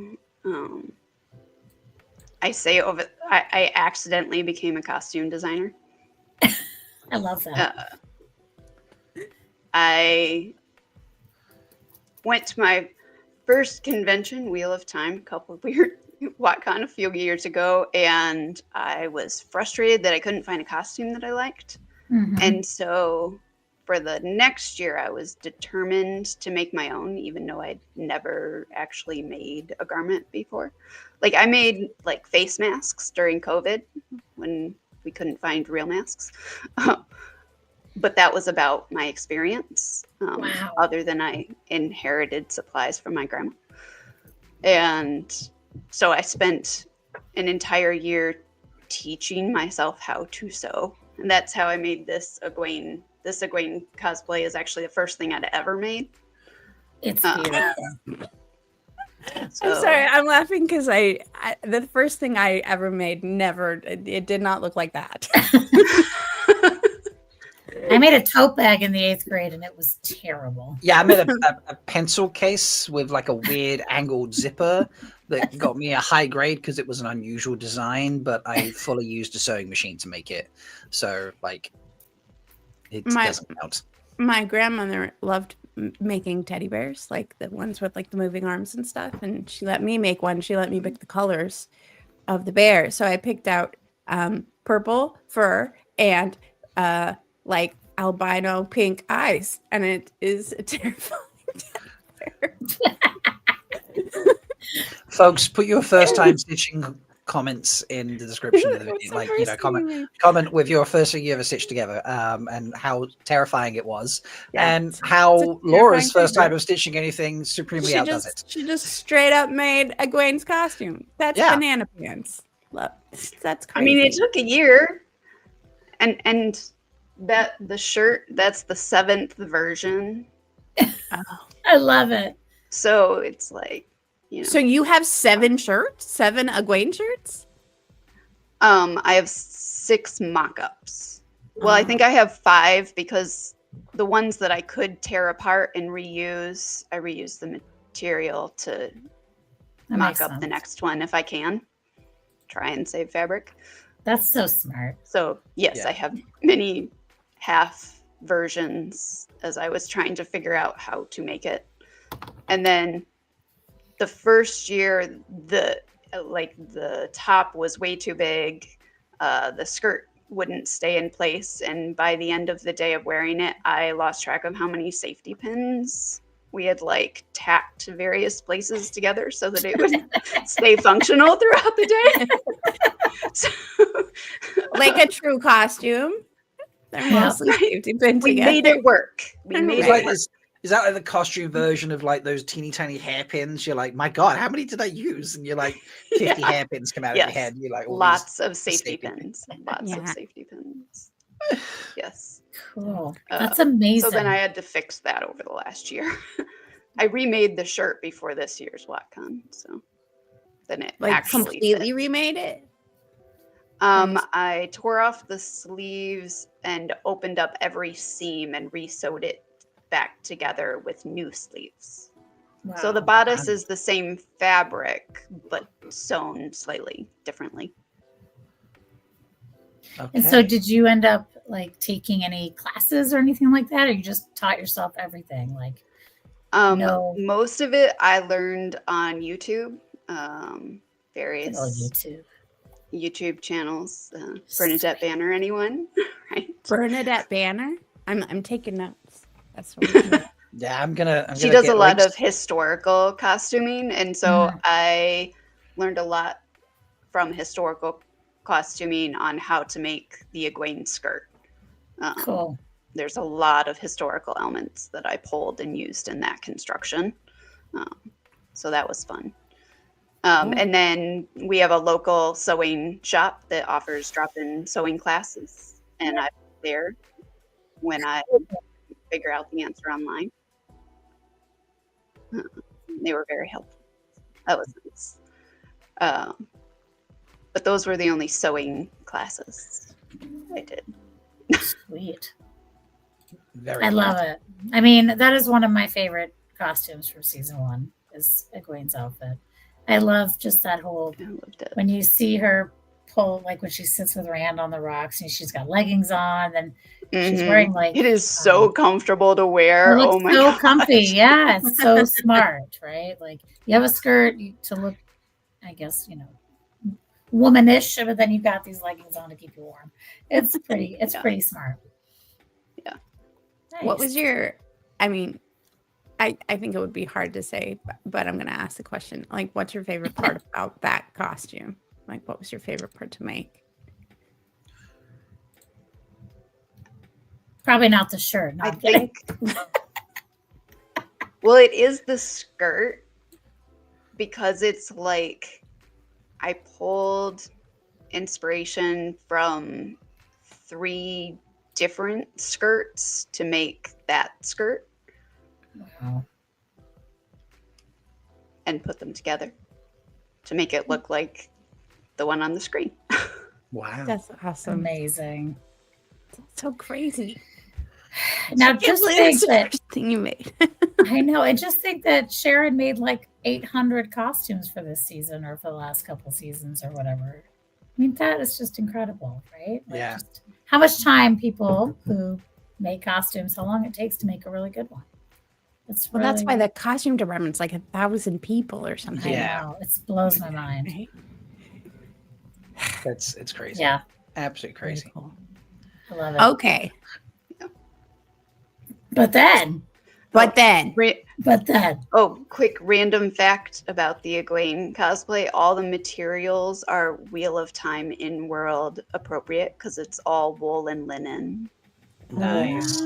I accidentally became a costume designer. I love that. I went to my first convention, Wheel of Time, WotCon a few years ago, and I was frustrated that I couldn't find a costume that I liked. Mhm. And so for the next year, I was determined to make my own, even though I'd never actually made a garment before. Like I made like face masks during COVID when we couldn't find real masks. But that was about my experience, Wow. other than I inherited supplies from my grandma. And so I spent an entire year teaching myself how to sew. And that's how I made this Egwene. This Egwene cosplay is actually the first thing I'd ever made. It's beautiful. I'm sorry, I'm laughing because the first thing I ever made it did not look like that. I made a tote bag in the 8th grade, and it was terrible. Yeah, I made a pencil case with like a weird angled zipper that got me a high grade because it was an unusual design, but I fully used a sewing machine to make it. So like, it doesn't count. My grandmother loved making teddy bears, like the ones with like the moving arms and stuff, and she let me make one. She let me pick the colors of the bear, so I picked out purple fur and like albino pink eyes, and it is a terrifying teddy bear. Folks, put your first time stitching comments in the description of the What's video. the Like, first thing you made? comment with your first thing you ever stitched together, and how terrifying it was, Yeah. and It's a how terrifying Laura's first figure. time of stitching anything supremely She outdoes it. just straight up made Egwene's costume. That's Yeah. banana pants. Look, that's I crazy. mean, it took a year, and that the shirt, that's the 7th version. I love it. So it's like, So you have 7 shirts? 7 Egwene shirts? I have 6 mock-ups. Well, I think I have 5 because the ones that I could tear apart and reuse, I reuse the material to That mock makes up the sense. next one if I can. Try and save fabric. That's so smart. So yes, Yeah. I have many half versions as I was trying to figure out how to make it. And then the first year, the top was way too big. The skirt wouldn't stay in place, and by the end of the day of wearing it, I lost track of how many safety pins we had like tacked to various places together so that it would stay functional throughout the day. So, Like a true costume. They're Yeah. mostly safety pin we together. made it work. We made It's it like work. this. Is that like the costume version of like those teeny tiny hairpins? You're like, my God, how many did I use? And you're like, 50 Yeah. hairpins come out of Yes. your head. And you're like, all Lots of safety safety pins. Lots of Yeah. safety pins. Yes. Cool. Uh, That's amazing. So then I had to fix that over the last year. I remade the shirt before this year's WatCon, so then it Like actually completely fit. remade it. I tore off the sleeves and opened up every seam and re-sewed it back together with new sleeves. So the Wow. bodice is the same fabric, but sewn slightly differently. And so did you end up like taking any classes or anything like that? Or you just taught yourself everything? Like, no. Most of it I learned on YouTube, various YouTube. YouTube channels. Bernadette Banner, anyone? Right? Bernadette Banner. I'm taking notes. That's what I'm doing. Yeah, I'm gonna She does get a lot links. of historical costuming, and so I learned a lot from historical costuming on how to make the Egwene skirt. Cool. There's a lot of historical elements that I pulled and used in that construction. So that was fun. And then we have a local sewing shop that offers drop-in sewing classes. And I was there when I figure out the answer online. They were very helpful. That was nice. But those were the only sewing classes I did. Sweet. Very I love it. I mean, that is one of my favorite costumes from season 1 is Egwene's outfit. I love just that whole, I loved it. when you see her pull, like when she sits with Rand on the rocks and she's got leggings on and she's wearing like. It is so comfortable to wear. It looks Oh my so god. comfy. Yeah, it's so smart, right? Like you have a skirt to look, I guess, womanish, but then you've got these leggings on to keep you warm. It's pretty. It's pretty smart. Yeah. Nice. What was your? I mean, I think it would be hard to say, but I'm going to ask the question. Like, what's your favorite part about that costume? Like, what was your favorite part to make? Probably not the shirt. No, I I'm kidding. think. Well, it is the skirt because it's like I pulled inspiration from 3 different skirts to make that skirt Wow. and put them together to make it look like the one on the screen. Wow. That's awesome. Amazing. So crazy. Now, just think the that first thing you made. I know, and just think that Sharon made like 800 costumes for this season or for the last couple seasons or whatever. I mean, that is just incredible, right? Like Yeah. just how much time people who make costumes, how long it takes to make a really good one. That's Well, that's why really- the costume department's like 1,000 people or something. I Yeah. know, it blows my mind. Right? It's crazy. Yeah, Absolutely very crazy. cool. I love it. Okay. But then But then, But then, quick random fact about the Egwene cosplay. All the materials are Wheel of Time in-world appropriate because it's all wool and linen. Nice.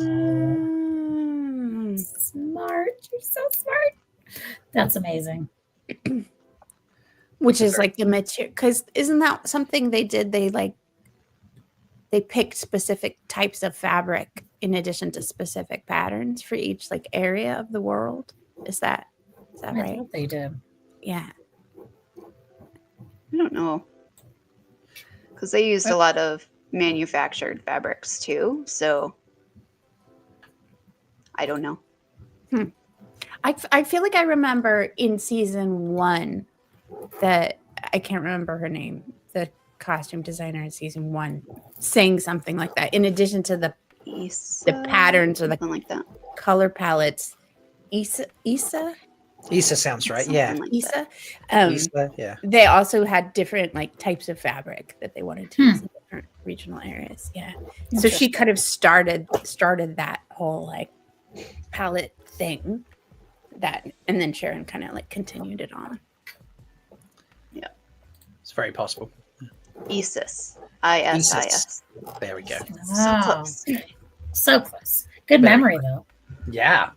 smart. You're so smart. That's amazing. which is like the material, because isn't that something they did? They picked specific types of fabric in addition to specific patterns for each like area of the world. Is that I right? thought they did. Yeah. I don't know. Because they used a lot of manufactured fabrics too. So I don't know. I feel like I remember in season 1 that I can't remember her name, the costume designer in season 1, saying something like that. In addition to the patterns or the something like that. color palettes, Issa, sounds right. Yeah. Something like Issa. Issa, yeah. They also had different like types of fabric that they wanted to use in different regional areas. Yeah. So she kind of started that whole like palette thing, that, and then Sharon kind of like continued it on. Yeah. It's very possible. Isis. ISIS. There we go. So close. So close. Good Very memory, though. Yeah.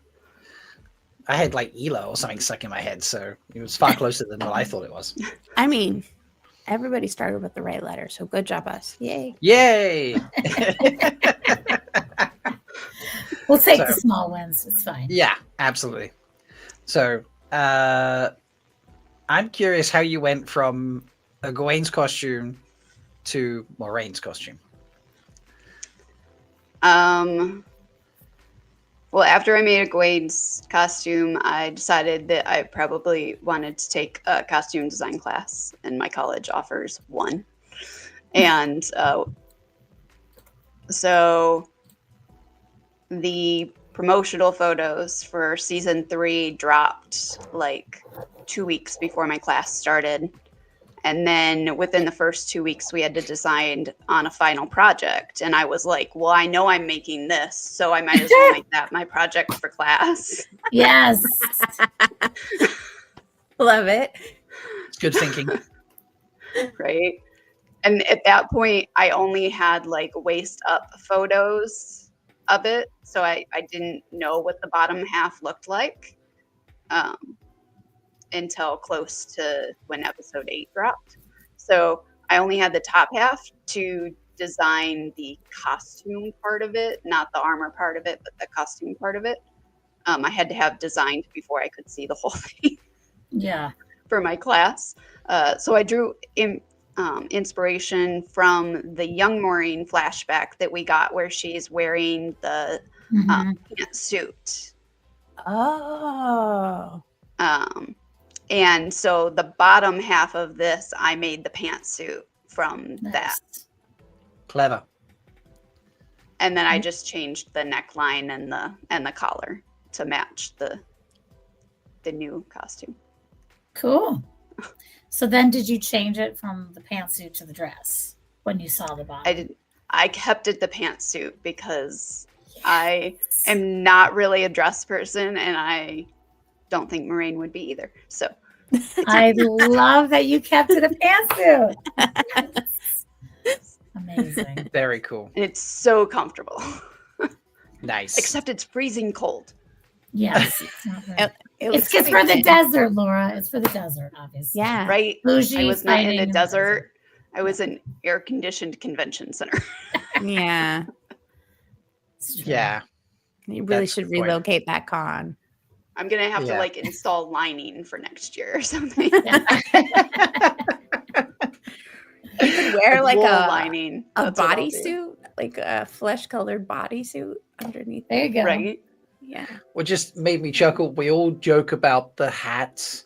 I had like Ela or something stuck in my head, so it was far closer than what I thought it was. I mean, everybody started with the right letter, so good job, us. Yay. Yay! We'll take the small wins. It's fine. Yeah, absolutely. So, I'm curious how you went from Egwene's costume to Moiraine's costume. Well, after I made Egwene's costume, I decided that I probably wanted to take a costume design class, and my college offers one. And so the promotional photos for season 3 dropped like 2 weeks before my class started. And then within the first 2 weeks, we had to decide on a final project. And I was like, well, I know I'm making this, so I might as well make that my project for class. Yes. Love it. It's good thinking. Right. And at that point, I only had like waist up photos of it. So I didn't know what the bottom half looked like until close to when episode 8 dropped. So I only had the top half to design the costume part of it, not the armor part of it, but the costume part of it. I had to have designed before I could see the whole thing. Yeah. For my class. So I drew inspiration from the young Moiraine flashback that we got where she's wearing the pantsuit. Oh. And so the bottom half of this, I made the pantsuit from that. Clever. And then I just changed the neckline and the collar to match the new costume. Cool. So then did you change it from the pantsuit to the dress when you saw the bottom? I kept it the pantsuit because I am not really a dress person, and I don't think Moiraine would be either. So I love that you kept it a pantsuit. Amazing. Very cool. And it's so comfortable. Nice. Except it's freezing cold. Yes. It's looks for the desert, Laura. It's for the desert, obviously. Yeah. Right. Bougie I was not in fighting the desert. I was in air-conditioned convention center. Yeah. Yeah. You really That's should the point. relocate that con. I'm going to have to Yeah. like install lining for next year or something. You could wear like Wool a lining. a That's what I'll do. bodysuit, like a flesh-colored bodysuit underneath. There you go. Right. Yeah. What just made me chuckle, we all joke about the hats,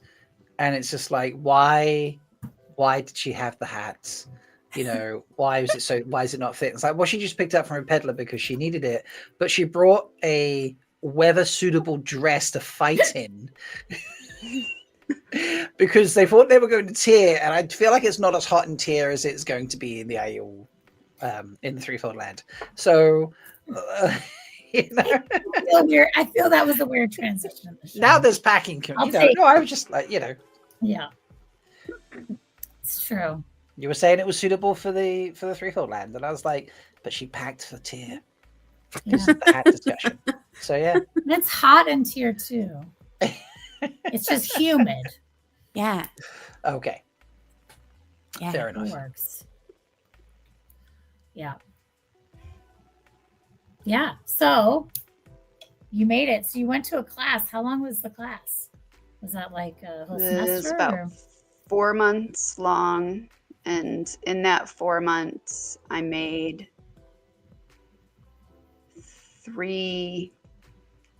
and it's just like, why did she have the hats? You know, why is it not fit? It's like, well, she just picked it up from a peddler because she needed it, but she brought a weather suitable dress to fight in because they thought they were going to Tyr, and I feel like it's not as hot in Tyr as it's going to be in the Aiel, in the Threefold Land. So You know? I feel that was a weird transition. In the show. Now there's packing. I'll You know, take- no, I was just like, you know, Yeah, it's true. you were saying it was suitable for the threefold land, and I was like, but she packed for tier. Yeah. The hat discussion. So yeah, And it's hot in tier 2. It's just humid. Yeah. okay, Yeah. fair It enough. works. Yeah. Yeah. So you made it. So you went to a class. How long was the class? Was that like a whole It was semester? about or- 4 months long, and in that 4 months, I made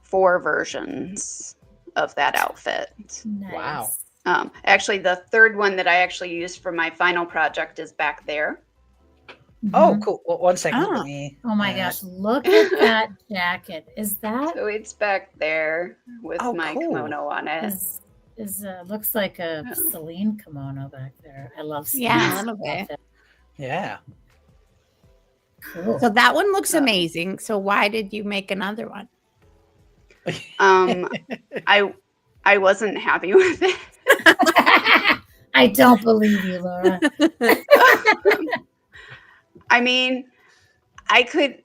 4 versions of that outfit. Nice. Wow. Actually, the third one that I actually used for my final project is back there. Oh, Mhm. cool. Well, 1 second. Oh. Let me, Oh my gosh, look at that jacket. Is that So it's back there with Oh, my cool. kimono on it. is looks like a Celine kimono back there. I love Celine's Yeah, a little bit. outfit. Yeah. Cool. So that one looks amazing. So why did you make another one? I wasn't happy with it. I don't believe you, Laura. I mean, I could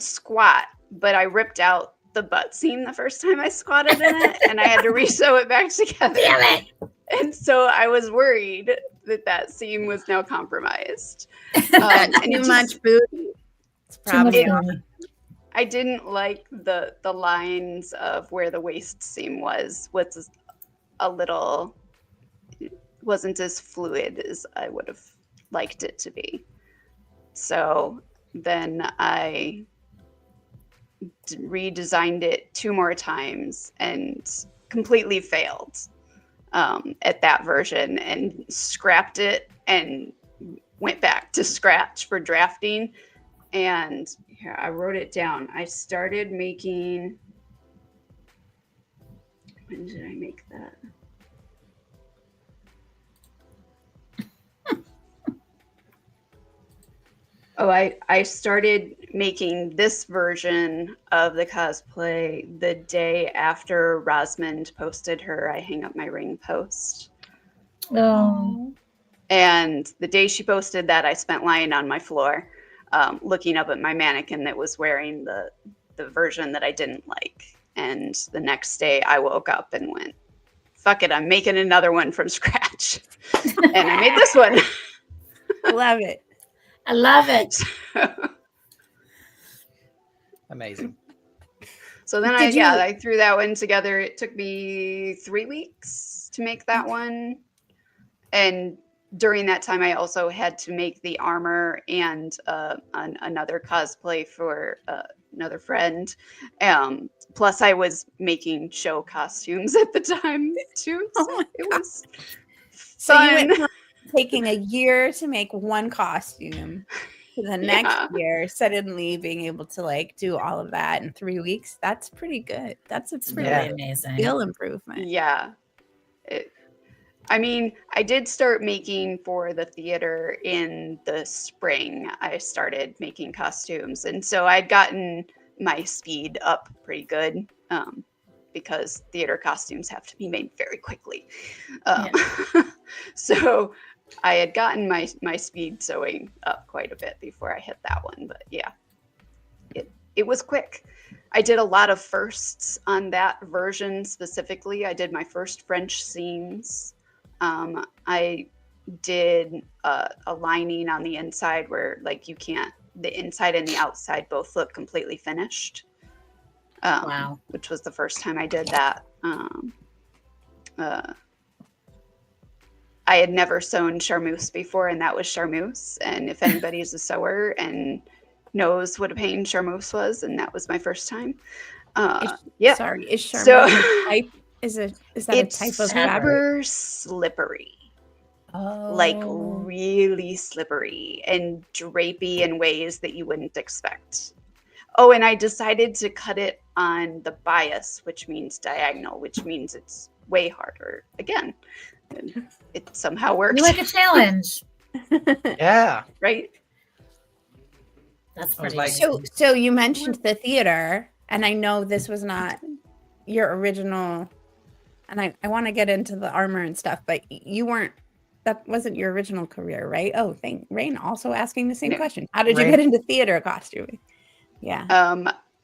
squat, but I ripped out the butt seam the first time I squatted in it, and I had to re-sew it back together. Damn it. And so I was worried that seam was now compromised. And it Too just- much booty. It's Too much probably money. I didn't like the lines of where the waist seam was a little, wasn't as fluid as I would have liked it to be. So then I redesigned it 2 more times and completely failed at that version, and scrapped it and went back to scratch for drafting. And here, I wrote it down. I started making, when did I make that? Oh, I started making this version of the cosplay the day after Rosmond posted her I Hang Up My Ring post. Oh, And the day she posted that, I spent lying on my floor looking up at my mannequin that was wearing the version that I didn't like. And the next day I woke up and went, fuck it, I'm making another one from scratch. And I made this one. love it. I love it. Amazing. So then Did you- I threw that one together. It took me 3 weeks to make that one. And during that time, I also had to make the armor and another cosplay for another friend. Plus, I was making show costumes at the time too. So Oh my it was So you fun. went from taking a year to make one costume to the next Yeah. year suddenly being able to like do all of that in 3 weeks. That's pretty good. That's a pretty Yeah. Amazing. skill improvement. Yeah. I mean, I did start making for the theater in the spring. I started making costumes. And so I'd gotten my speed up pretty good because theater costumes have to be made very quickly. So I had gotten my speed sewing up quite a bit before I hit that one. But yeah, it was quick. I did a lot of firsts on that version specifically. I did my first French seams. I did a lining on the inside where like you can't, the inside and the outside both look completely finished. Wow. Which was the first time I did that. I had never sewn charmeuse before, and that was charmeuse. And if anybody's a sewer and knows what a pain charmeuse was, and that was my first time. Yeah. Sorry, is charmeuse So- a type? Is that a It's type of fabric? super slippery. Oh, Like really slippery and drapey in ways that you wouldn't expect. Oh, and I decided to cut it on the bias, which means diagonal, which means it's way harder. Again, it somehow worked, You like a challenge. Yeah. right? That's I was pretty like- amazing. So you mentioned the theater, and I know this was not your original, and I want to get into the armor and stuff, but you weren't, that wasn't your original career, right? Oh, thank Rain also asking the same No, question. How did you Rain- get into theater costuming? Yeah.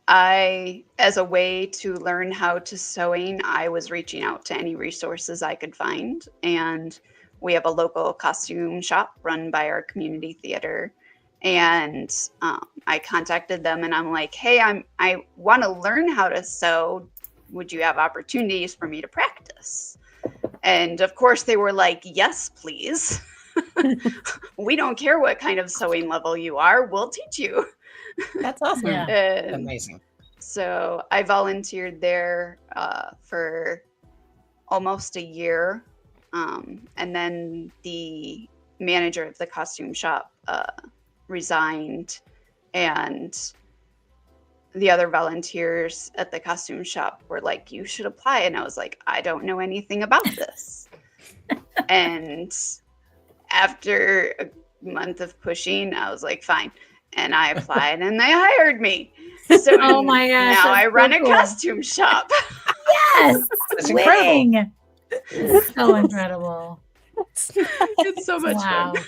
I, as a way to learn how to sewing, I was reaching out to any resources I could find. And we have a local costume shop run by our community theater. And I contacted them and I'm like, hey, I want to learn how to sew. Would you have opportunities for me to practice? And of course they were like, yes, please. We don't care what kind of sewing level you are. We'll teach you. That's awesome. Yeah. And Amazing. so I volunteered there for almost a year. And then the manager of the costume shop resigned, and the other volunteers at the costume shop were like, you should apply. And I was like, I don't know anything about this. And after a month of pushing, I was like, fine. And I applied and they hired me. So Oh my gosh, now I that's run so a cool. costume shop. Yes, That's incredible. winning. It's so incredible. It's so much Wow. fun.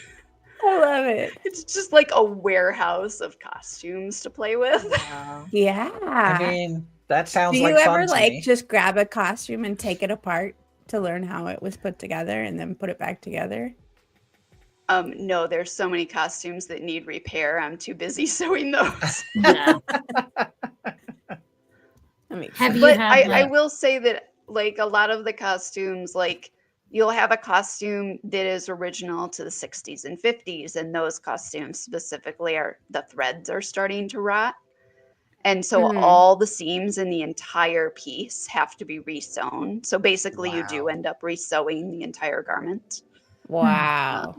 I love it. It's just like a warehouse of costumes to play with. Wow. Yeah. I mean, that sounds Do you like ever fun to like me. just grab a costume and take it apart to learn how it was put together and then put it back together? No, there's so many costumes that need repair. I'm too busy sewing those. Yeah. That makes Have sense. you But had I like, will say that like a lot of the costumes, like you'll have a costume that is original to the 60s and 50s, and those costumes specifically are the threads are starting to rot. And so Mhm. all the seams in the entire piece have to be resewn. So basically you do Wow. end up resewing the entire garment Wow.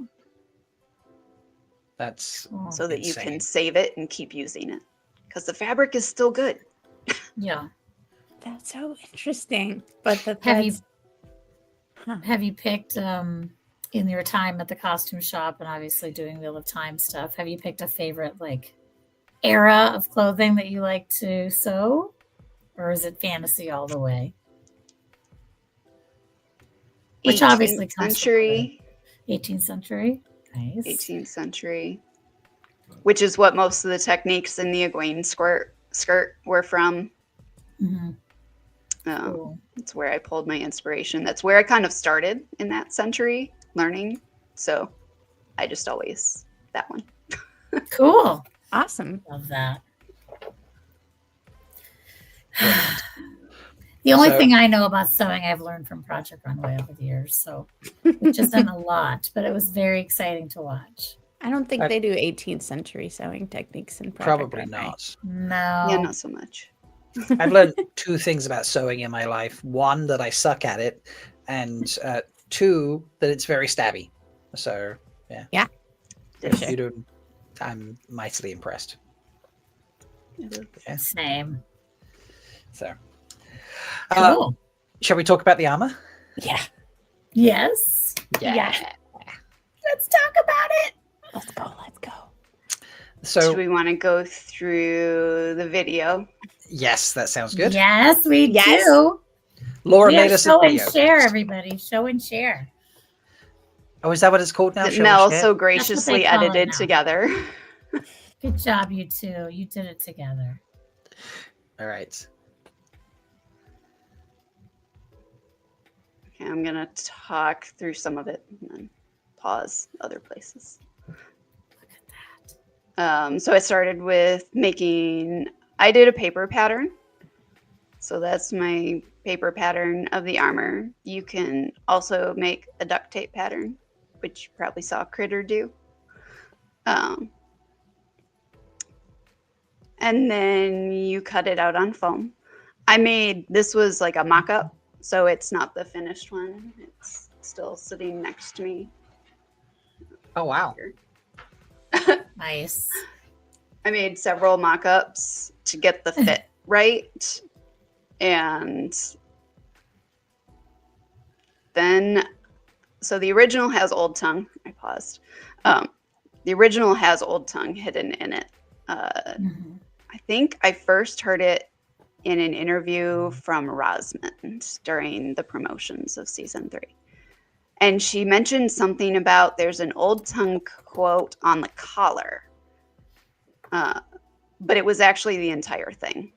That's oh, so that you insane. can save it and keep using it. Because the fabric is still good. yeah. That's so interesting. But the Have you threads, Huh. have you picked in your time at the costume shop and obviously doing Wheel of Time stuff, have you picked a favorite like era of clothing that you like to sew? Or is it fantasy all the way? Which obviously 18th comes from century. 18th century. Nice. 18th century, which is what most of the techniques in the Egwene skirt were from. Mhm. That's where I pulled my inspiration. That's where I kind of started in that century learning. So I just always that one. Cool. awesome. Love that. The only So- thing I know about sewing I've learned from Project Runway over the years, so which isn't a lot, but it was very exciting to watch. I don't think I- they do 18th century sewing techniques in Project Probably Runway. not. No. Yeah, not so much. I've learned two things about sewing in my life. One, that I suck at it, and two, that it's very stabby. So, For if sure. you don't, I'm mightily impressed. Yeah, Same. so. Cool. Shall we talk about the armor? Yeah. Yes. Yeah. Let's talk about it. Let's go. Let's go. So, Should we want to go through the video? yes, that sounds good. Yes, we Yes. do. Laura Yeah, made us a show and video. share, everybody. Show and share. Oh, is that what it's called now? That Show and Mel share? so graciously call it edited now. together. Good job, you two. You did it together. All right. Okay, I'm gonna talk through some of it and then pause other places. So I started with I did a paper pattern. So that's my paper pattern of the armor. You can also make a duct tape pattern, which you probably saw Critter do. And then you cut it out on foam. This was like a mock-up, so it's not the finished one. It's still sitting next to me. Oh, wow. Nice. I made several mock-ups to get the fit right. And then, so the original has Old Tongue. I paused. The original has Old Tongue hidden in it. I think I first heard it in an interview from Rosamund during the promotions of season 3. And she mentioned something about there's an Old Tongue quote on the collar. But it was actually the entire thing.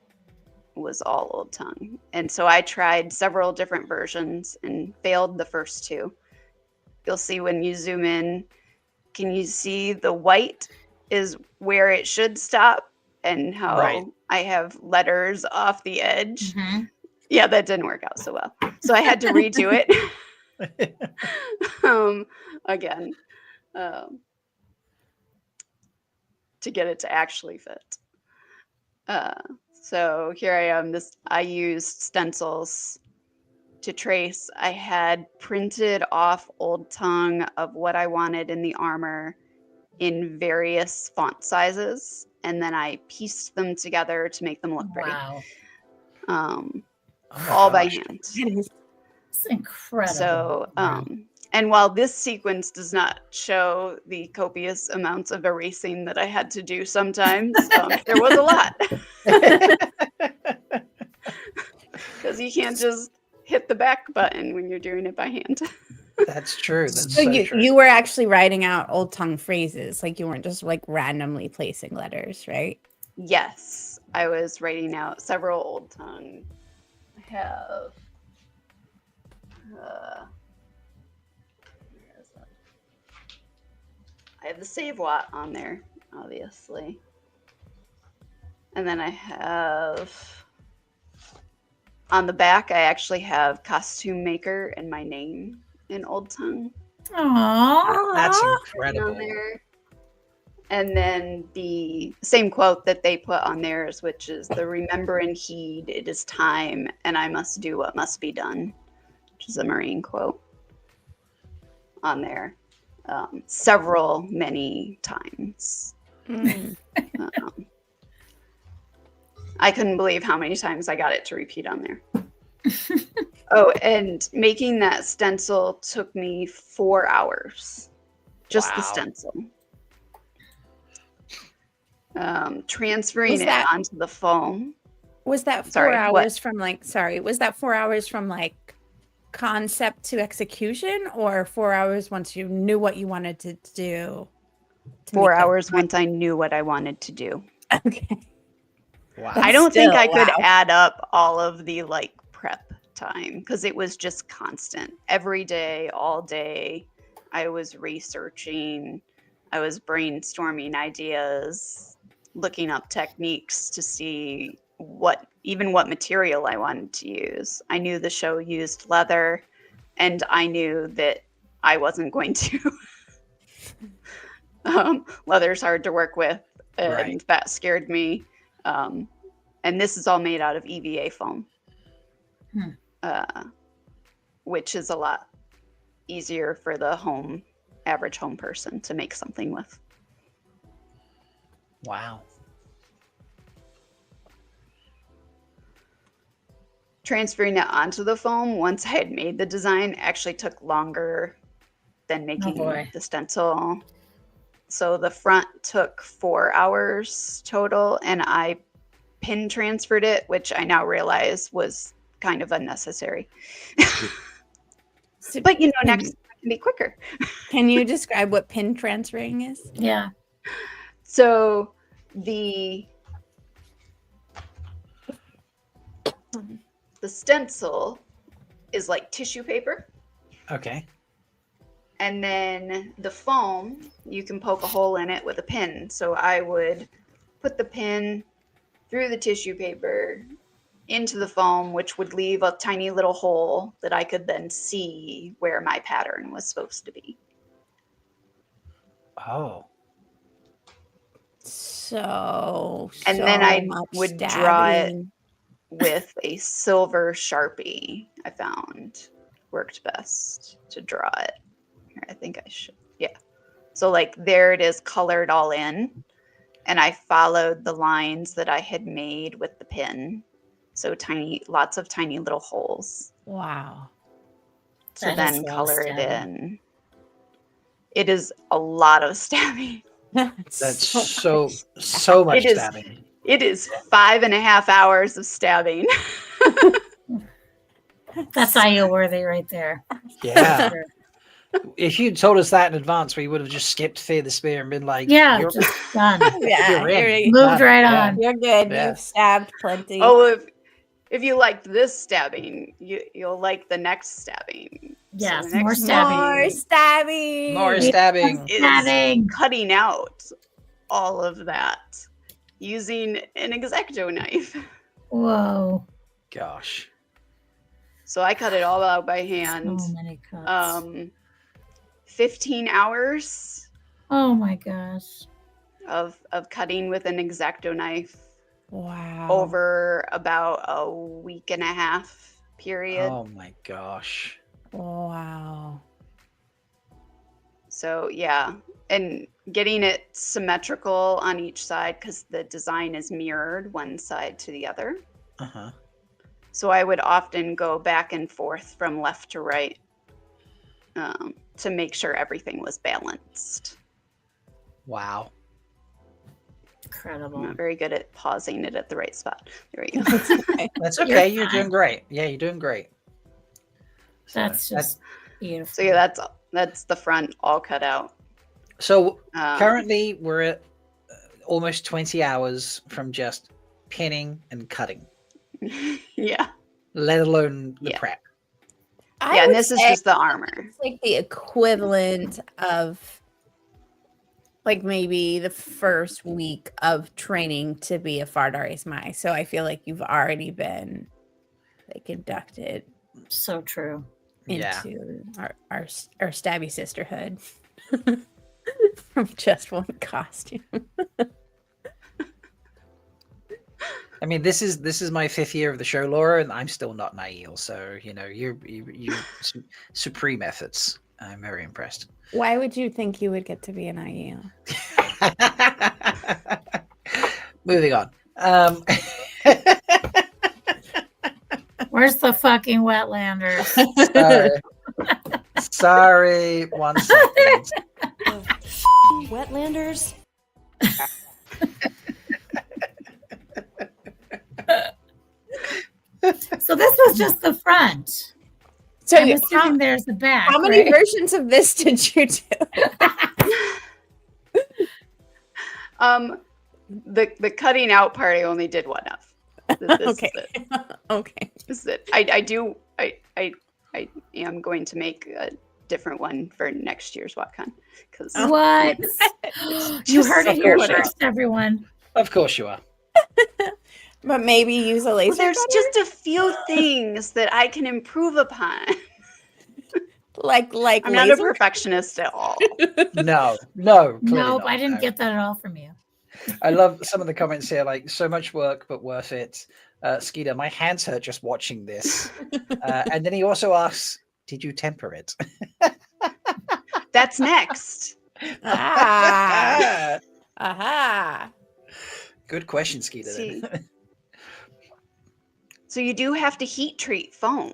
It was all Old Tongue. And so I tried several different versions and failed the first 2. You'll see when you zoom in, can you see the white is where it should stop? And how I have letters off the edge. Yeah, that didn't work out so well. So I had to redo it again to get it to actually fit. So here I am. I used stencils to trace. I had printed off Old Tongue of what I wanted in the armor in various font sizes, and then I pieced them together to make them look pretty. All by hand. It's incredible. So, and while this sequence does not show the copious amounts of erasing that I had to do sometimes, there was a lot. Because you can't just hit the back button when you're doing it by hand. That's true. That's So true. you were actually writing out Old Tongue phrases, like you weren't just like randomly placing letters, right? Yes, I was writing out several Old Tongue. I have the save lot on there, obviously. And then I have on the back, I actually have costume maker and my name in Old Tongue. Aww. That's On incredible. there. And then the same quote that they put on theirs, which is the remember and heed, it is time, and I must do what must be done, which is a Moiraine quote on there. Many times. I couldn't believe how many times I got it to repeat on there. Oh, and making that stencil took me 4 hours. Just the stencil. Transferring it onto the foam. Was that 4 hours from was that 4 hours from like concept to execution, or 4 hours once you knew what you wanted to do? 4 hours once I knew what I wanted to do. Okay. Wow. I don't think I could add up all of the like prep time because it was just constant. Every day, all day, I was researching. I was brainstorming ideas, looking up techniques to see what material I wanted to use. I knew the show used leather, and I knew that I wasn't going to. Leather's hard to work with, and that scared me. And this is all made out of EVA foam, which is a lot easier for the average home person to make something with. Wow. Transferring it onto the foam once I had made the design actually took longer than making the stencil. So the front took 4 hours total, and I pin transferred it, which I now realize was kind of unnecessary. But next time I can be quicker. Can you describe what pin transferring is? Yeah. So the stencil is like tissue paper. Okay. And then the foam, you can poke a hole in it with a pin. So I would put the pin through the tissue paper into the foam, which would leave a tiny little hole that I could then see where my pattern was supposed to be. Oh. And then I would draw it with a silver Sharpie. I found worked best to draw it. Here, I think I should. Yeah. So like there it is colored all in. And I followed the lines that I had made with the pin. So lots of tiny little holes. Wow. To then color it in. It is a lot of stabbing. That's so much It is. stabbing. It is 5.5 hours of stabbing. That's IO worthy right there. Yeah. If you'd told us that in advance, we would have just skipped Fear the Spear and been like, Yeah, you're, just done. Yeah, you're in. Moved right Yeah. on. You're good. Yeah. You've stabbed plenty. Oh, if you liked this stabbing, you'll like the next stabbing. Yes, the next more stabbing. More stabbing. More stabbing. is Stabbing. cutting out all of that using an X-Acto knife. Whoa. Gosh. So I cut it all out by hand. So many cuts. 15 hours Oh my gosh. of cutting with an X-Acto knife Wow. over about a week and a half period. Oh my gosh. Wow. So yeah, and getting it symmetrical on each side because the design is mirrored one side to the other. Uh-huh. So I would often go back and forth from left to right to make sure everything was balanced. Wow. Incredible. I'm not very good at pausing it at the right spot. There we go. That's okay. You're doing great. Yeah, you're doing great. So That's just beautiful. So yeah, that's the front all cut out. So Um, currently we're at almost 20 hours from just pinning and cutting, yeah, let alone the Yeah. prep. I yeah, and would this is say just the armor. it's like the equivalent of like maybe the first week of training to be a Fardaris Mai. So I feel like you've already been like inducted So true. Yeah. into our stabby sisterhood from just one costume. I mean, this is my 5th year of the show, Laura, and I'm still not Nail. So you supreme efforts. I'm very impressed. Why would you think you would get to be an IU? Moving on. Where's the fucking Wetlanders? Sorry. 1 second. Wetlanders? So this was just the front. So I'm assuming there's the back. how many right? versions of this did you do? The cutting out part I only did one of. This Okay. is it. Okay. This is it. I am going to make a different one for next year's WatCon because What? You just heard it so here cool. first, everyone. Of course you are. But maybe use a laser. there's cutter? just a few things that I can improve upon. like I'm not a laser. perfectionist at all. No. Clearly Nope, not, I didn't no. get that at all from you. I love some of the comments here, like so much work but worth it. Skeeter, my hands hurt just watching this. And then he also asks, "Did you temper it?" That's next. Ah. Aha. Good question, Skeeter. See. Then. So you do have to heat treat foam.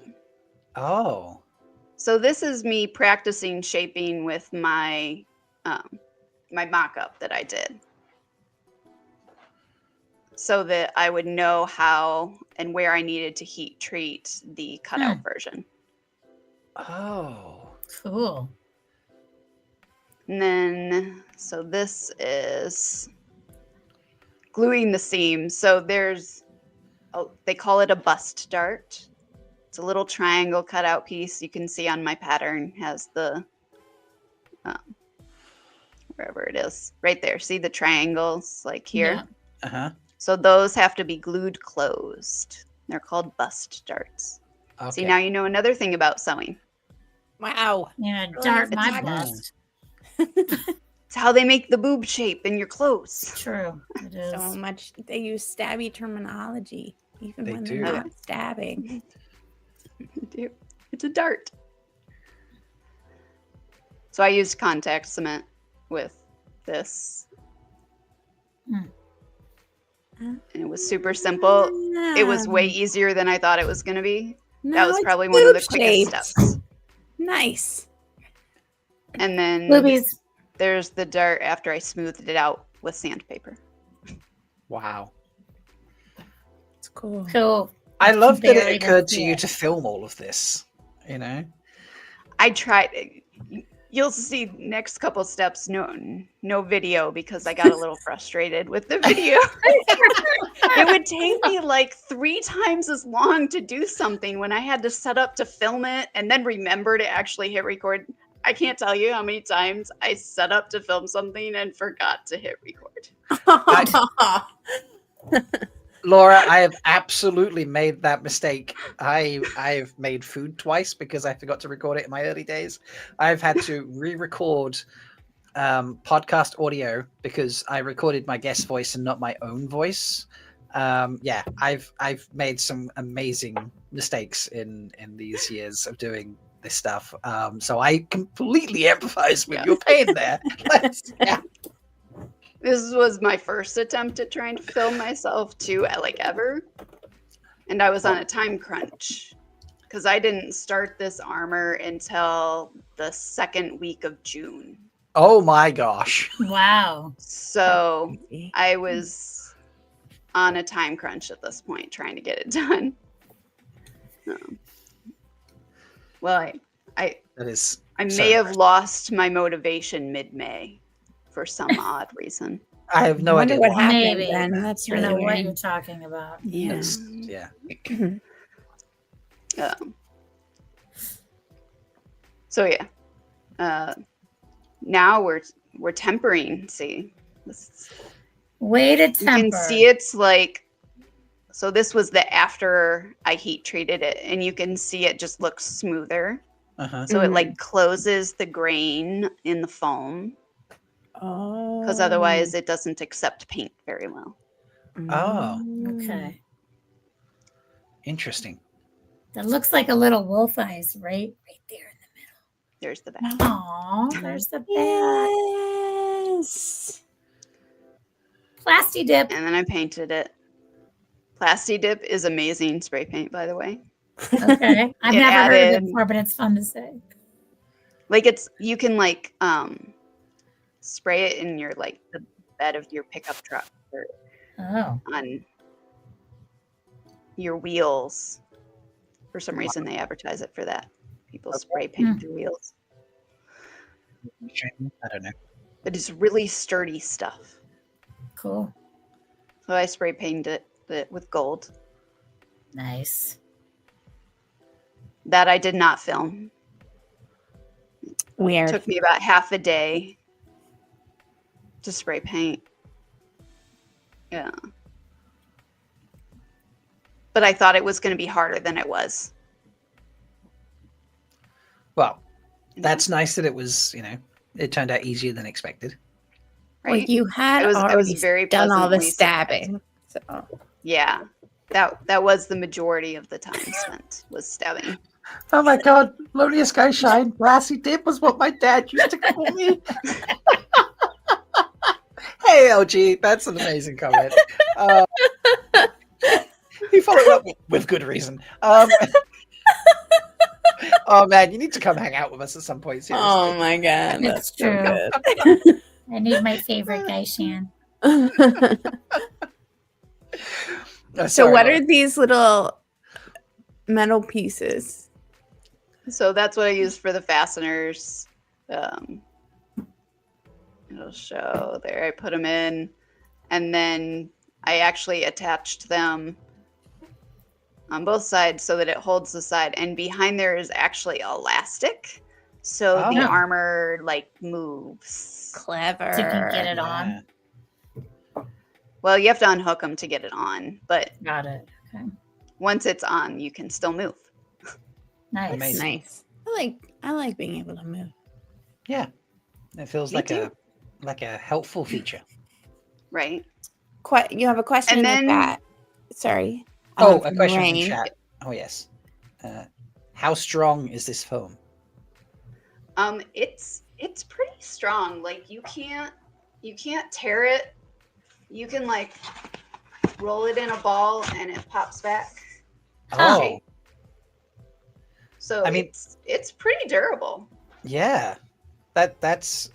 Oh, So this is me practicing shaping with my my mock-up that I did, so that I would know how and where I needed to heat treat the cutout version. oh, Cool. And then, so this is gluing the seams. So there's, they call it a bust dart. It's a little triangle cutout piece. You can see on my pattern has the, wherever it is, right there. See the triangles like here? Yeah. So those have to be glued closed. They're called bust darts. okay. See, now you know another thing about sewing. Wow. Yeah, dart It's my fun. bust. It's how they make the boob shape in your clothes. True. It is. So much. They use stabby terminology, even They when do. they're not stabbing. It's a dart. So I used contact cement with this. Hmm. And it was super simple. It was way easier than I thought it was going to be. That No, was it's probably one of the boob quickest shaped. steps. Nice. And then Boobies. there's the dart after I smoothed it out with sandpaper. Wow. It's cool. Cool. I love that it Very occurred to good. you to film all of this. You know. I tried. You'll see next couple steps. No video because I got a little frustrated with the video. It would take me like 3 times as long to do something when I had to set up to film it and then remember to actually hit record. I can't tell you how many times I set up to film something and forgot to hit record. Laura, I have absolutely made that mistake. I've made food twice because I forgot to record it in my early days. I've had to re-record podcast audio because I recorded my guest voice and not my own voice. Yeah, I've made some amazing mistakes in these years of doing this stuff. So I completely empathize with your pain there. Yeah. This was my first attempt at trying to film myself too, ever. And I was on a time crunch because I didn't start this armor until the 2nd week of June. Oh my gosh. Wow. So I was on a time crunch at this point trying to get it done. Well, I may have lost my motivation mid-May for some odd reason. I have no idea what happened. Maybe. Then. That's You know really what weird. you're talking about. Yeah. Yeah. So yeah. Now we're tempering. See, Way to you temper. can see it's like. So this was the after I heat treated it, and you can see it just looks smoother. Uh-huh. So it like closes the grain in the foam. Oh. Because otherwise it doesn't accept paint very well. Oh. Okay. Interesting. That looks like a little wolf eyes, right? Right there in the middle. There's the back. Aw, there's the back. Yes. Plasti dip. And then I painted it. Plasti Dip is amazing spray paint, by the way. Okay. I've It never heard of it added- before, but it's fun to say. Like you can like spray it in your like the bed of your pickup truck or Oh. on your wheels. For some reason they advertise it for that. People spray paint their wheels. I don't know. But it's really sturdy stuff. Cool. So I spray painted it with gold. Nice. That I did not film. Weird. Took me about half a day to spray paint. Yeah. But I thought it was going to be harder than it was. Well, that's nice that it was, it turned out easier than expected. Right? Well, you had I was already very done all the pleasantly stabbing. So. Yeah. That was the majority of the time spent was stabbing. Oh my god, Loneliest Sky Shine, Brassy Dip was what my dad used to call me. Hey LG, that's an amazing comment. He followed up with good reason. Oh man, you need to come hang out with us at some point. Seriously. Oh my god, It's that's so true. good. I need my favorite guy, Shan. Oh, So sorry, what Laura. are these little metal pieces? So that's what I used for the fasteners. It'll show there. I put them in, and then I actually attached them on both sides so that it holds the side. And behind there is actually elastic, so the Oh. armor like moves. Clever. So you can get it on. Well, you have to unhook them to get it on, but Got it. Okay. once it's on, you can still move. Nice. Amazing. Nice. I like being able to move. Yeah, it feels Me like too. a helpful feature. Right? You have a question And in the then- chat. Sorry. Oh, a from question Moiraine. from chat. Oh yes. How strong is this foam? It's pretty strong. Like you can't tear it. You can like roll it in a ball and it pops back. Oh, So I mean- it's pretty durable. yeah. That's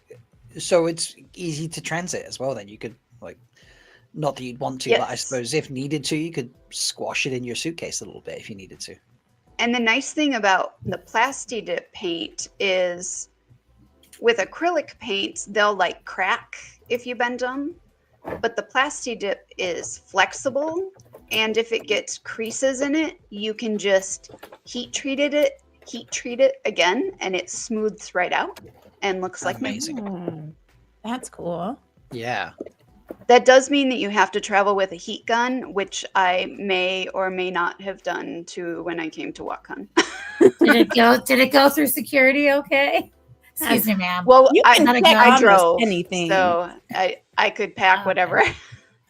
So it's easy to transit as well. Then you could like, not that you'd want to, but I Yes. suppose if needed to, you could squash it in your suitcase a little bit if you needed to. And the nice thing about the Plasti-Dip paint is with acrylic paints, they'll like crack if you bend them. But the Plasti-Dip is flexible. And if it gets creases in it, you can just heat treat it again, and it smooths right out and looks like new. Amazing. That's cool. Yeah. That does mean that you have to travel with a heat gun, which I may or may not have done to when I came to WatCon. Did it go through security okay? Excuse me, ma'am. Well, You can not a pack gun. I almost drove, anything. so I could pack Okay. whatever.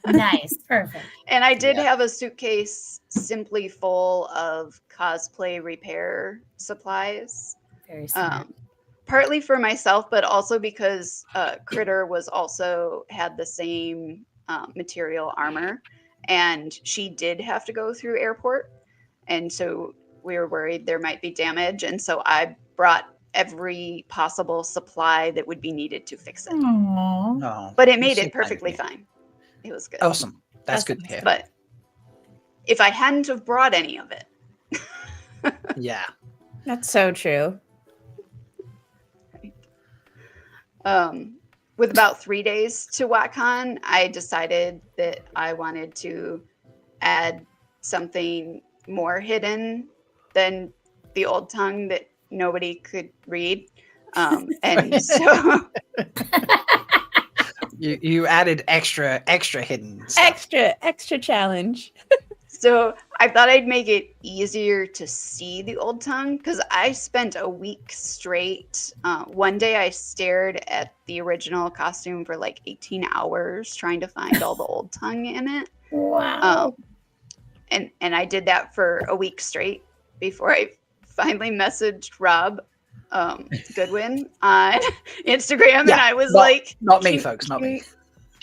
Nice. Perfect. And I did Yeah. have a suitcase simply full of cosplay repair supplies. Very smart. Partly for myself, but also because Critter had the same material armor, and she did have to go through airport, and so we were worried there might be damage, and so I brought every possible supply that would be needed to fix it. Aw. No. But it made That's so it kind of perfectly you. fine. It was good. Awesome. That's That's good to hear. But if I hadn't have brought any of it, Yeah. That's so true. with about 3 days to WatCon, I decided that I wanted to add something more hidden than the old tongue that nobody could read. And so You added extra hidden stuff. Extra challenge. So I thought I'd make it easier to see the old tongue because I spent a week straight. One day I stared at the original costume for like 18 hours trying to find all the old tongue in it. Wow. And I did that for a week straight before I finally messaged Rob Goodwin on Instagram, and I was like, Not me, folks, not me.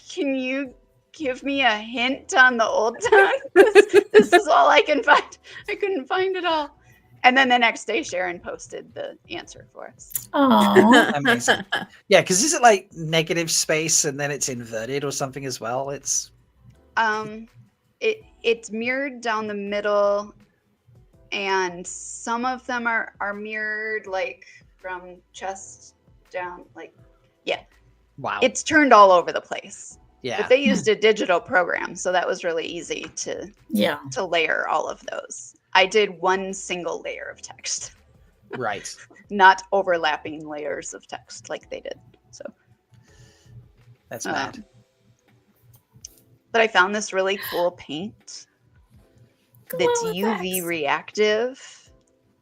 Can you give me a hint on the old tongue? This is all I can find. I couldn't find it all. And then the next day, Sharon posted the answer for us. Aw. Amazing. Yeah, because is it like negative space and then it's inverted or something as well? It's It's mirrored down the middle, and some of them are mirrored like from chest down. Like, wow. it's turned all over the place. Yeah. But they used a digital program, so that was really easy to layer all of those. I did one single layer of text, Right. not overlapping layers of text like they did. So That's mad. but I found this really cool paint that's UV reactive.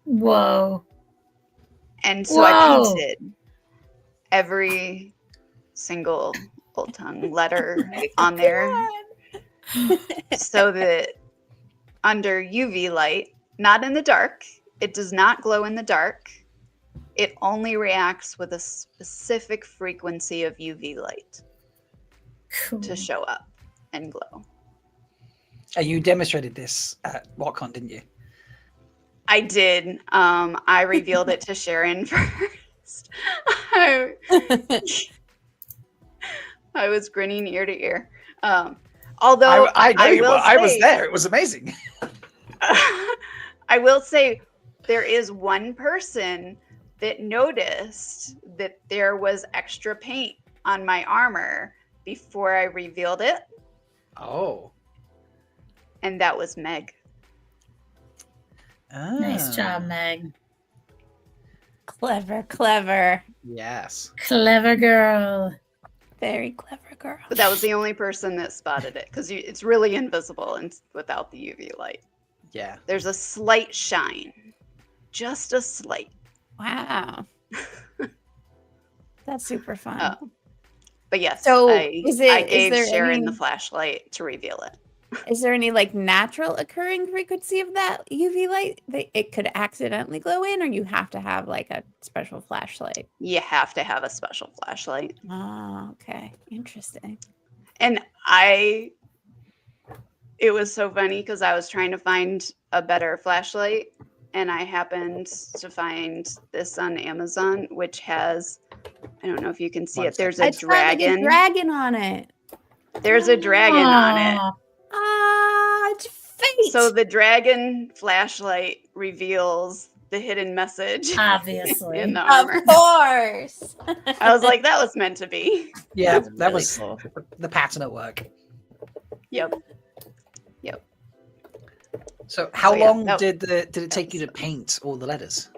Whoa. And so I Whoa. painted every single old tongue letter on there so that under UV light, not in the dark, it does not glow in the dark. It only reacts with a specific frequency of UV light Cool. to show up and glow. You demonstrated this at WatCon, didn't you? I did. I revealed it to Sharon first. I was grinning ear to ear. Although I know you will were. I was say- there. It was amazing. I will say there is one person that noticed that there was extra paint on my armor before I revealed it, Oh. and that was Meg. Nice job, Meg. Clever. Yes. Clever girl. Very clever girl. But that was the only person that spotted it because it's really invisible and without the UV light. Yeah. There's a slight shine, just a slight. Wow. That's super fun. But yes, So, I is gave there Sharon any- the flashlight to reveal it. Is there any like natural occurring frequency of that UV light that it could accidentally glow in, or you have to have like a special flashlight? You have to have a special flashlight. Oh, okay. Interesting. And it was so funny because I was trying to find a better flashlight, and I happened to find this on Amazon, which has I don't know if you can see One it. There's It's a got, like, dragon. a dragon on it. There's a dragon on it. Aw. Ah, it's fate. So the dragon flashlight reveals the hidden message Obviously. in the of armor. course. I was like, that was meant to be. Yeah, That's that really was cool. the pattern at work. Yep. So how So, yeah, long that- did it take you to paint all the letters?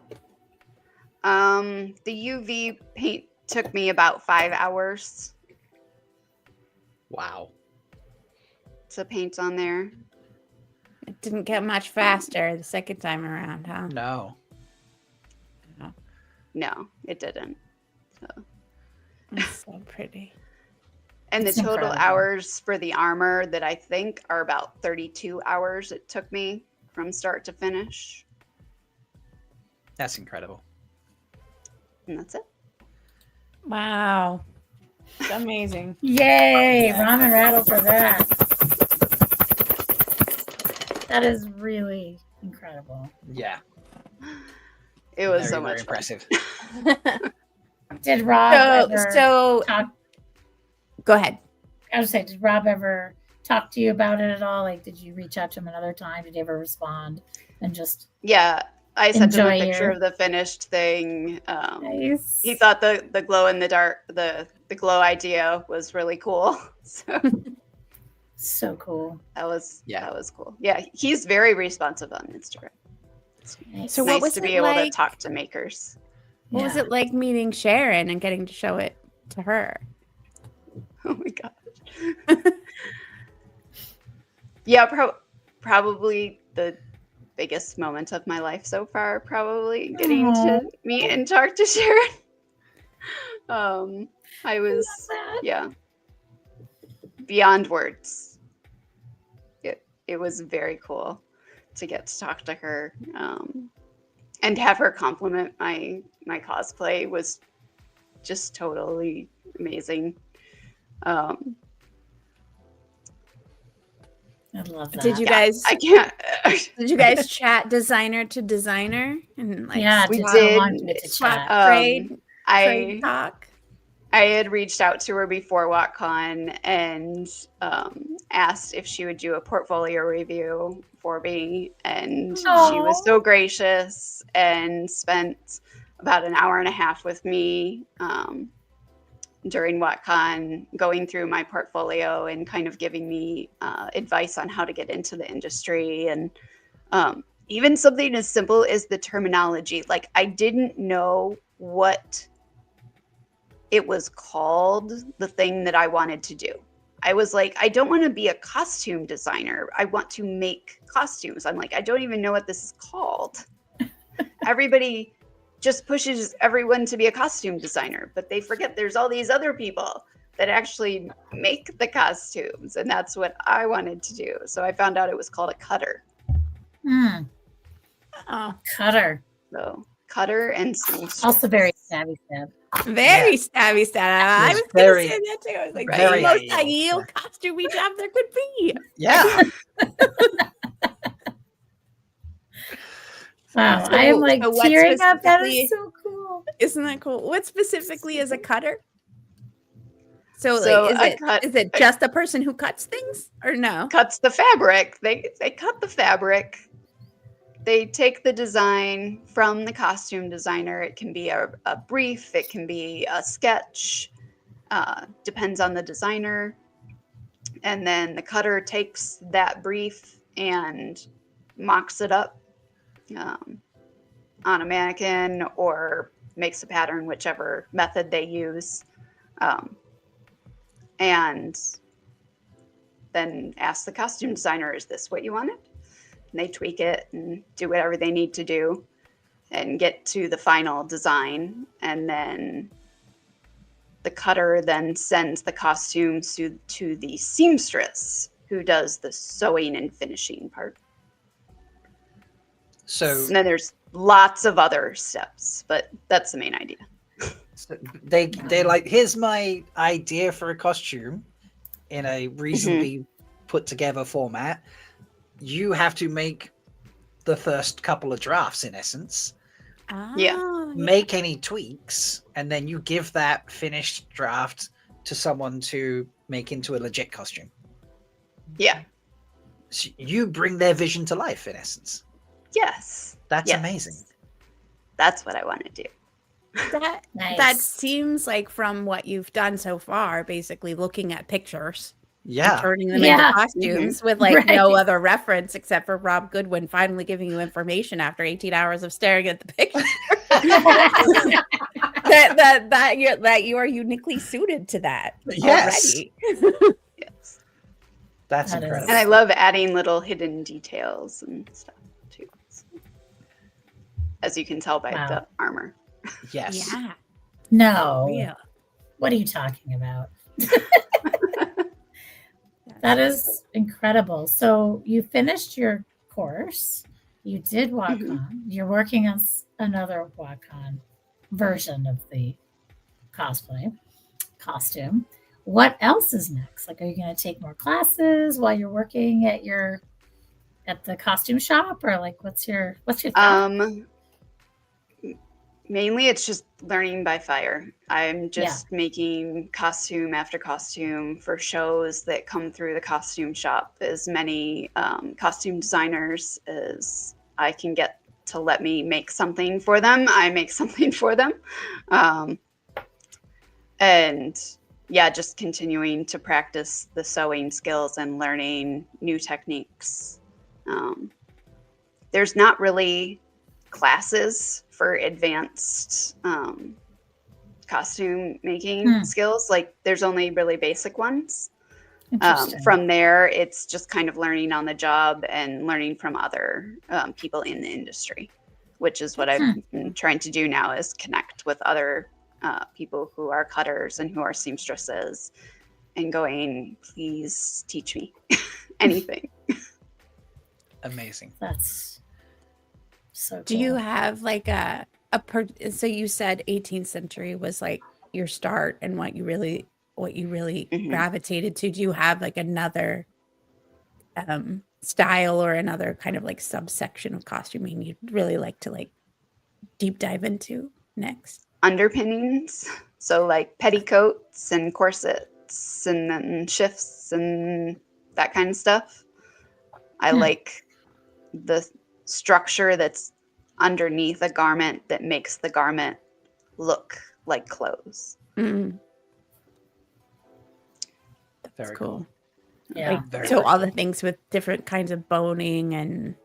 The UV paint took me about 5 hours Wow. to paint on there. It didn't get much faster the second time around, huh? No. No, it didn't. It's so pretty. And the It's total incredible. hours for the armor that I think are about 32 hours it took me from start to finish. That's incredible. And that's it. Wow. It's amazing. Yay, ramen rattle for that. That is really incredible. Yeah. It was Very, so very much fun. impressive. Did Rob ever So talk? go ahead. I was saying, did Rob ever talk to you about it at all? Like, did you reach out to him another time? Did he ever respond? And just Yeah, I sent him a Enjoy picture your- of the finished thing. nice. He thought the glow in the dark, the glow idea was really cool. So So cool. that was Yeah. that was cool. Yeah, he's very responsive on Instagram. Nice. So Nice what was to it be able like? to talk to makers. What was Yeah. it like meeting Sharon and getting to show it to her? Oh my gosh. Yeah, probably the biggest moment of my life so far. Probably getting Aw. to meet and talk to Sharon. I was that. yeah, beyond words. It was very cool to get to talk to her, and have her compliment my cosplay was just totally amazing. I love that. Did you Yeah, guys I can't. did you guys chat designer to designer and like Yeah, We did swap- you did. want me to swap chat? trade I talk? I had reached out to her before WatCon and asked if she would do a portfolio review for me, and she was Aw. so gracious and spent about an hour and a half with me during WatCon, going through my portfolio and kind of giving me advice on how to get into the industry, and even something as simple as the terminology. Like, I didn't know what it was called, the thing that I wanted to do. I was like, I don't want to be a costume designer. I want to make costumes. I'm like, I don't even know what this is called. Everybody just pushes everyone to be a costume designer, but they forget there's all these other people that actually make the costumes. And that's what I wanted to do. So I found out it was called a cutter. Hmm, Oh, cutter. So cutter and seamstress. Also very savvy stab. very stabby stab. I Yes, was gonna very- say that too. I was like, Right. the Very most ideal. ideal costumey job there could be. Yeah. Wow, So- I am like so what tearing up. That specifically- is so cool. Isn't that cool? What specifically is a cutter? So, So like, a is it just a person who cuts things or no? Cuts the fabric. They cut the fabric. They take the design from the costume designer. It can be a brief. It can be a sketch. Depends on the designer. And then the cutter takes that brief and mocks it up on a mannequin or makes a pattern, whichever method they use. And then ask the costume designer, is this what you wanted? And they tweak it and do whatever they need to do and get to the final design. And then the cutter then sends the costumes to the seamstress, who does the sewing and finishing part. So And then there's lots of other steps, but that's the main idea. they're like, here's my idea for a costume in a reasonably put together format. You have to make the first couple of drafts, in essence. Oh, Yeah. make any tweaks, and then you give that finished draft to someone to make into a legit costume. Yeah. So you bring their vision to life, in essence. Yes. That's Yes. amazing. That's what I want to do. That seems like, from what you've done so far, basically looking at pictures, Yeah. and turning them into costumes with like no other reference except for Rob Goodwin finally giving you information after 18 hours of staring at the picture. that you are uniquely suited to that already. Yes. That's incredible. And I love adding little hidden details and stuff too. As you can tell by the armor. Yes. Yeah. No. Real. What are you talking about? That is incredible. So you finished your course. You did walk-on. You're working on another walk-on version of the costume. What else is next? Like, are you going to take more classes while you're working at the costume shop, or like what's your thought? Mainly it's just learning by fire. I'm just making costume after costume for shows that come through the costume shop. As many costume designers as I can get to let me make something for them, I make something for them. And yeah, just continuing to practice the sewing skills and learning new techniques. There's not really classes for advanced costume making skills. Like, there's only really basic ones. From there, it's just kind of learning on the job and learning from other people in the industry, which is what I've been trying to do now, is connect with other people who are cutters and who are seamstresses and going, please teach me anything. Amazing. That's so cool. Do you have like so you said 18th century was like your start and what you really gravitated to? Do you have like another style or another kind of like subsection of costuming you'd really like to like deep dive into next? Underpinnings, so like petticoats and corsets and then shifts and that kind of stuff. I like the structure that's underneath a garment that makes the garment look like clothes. That's Very cool. Yeah. Like, so all the things with different kinds of boning and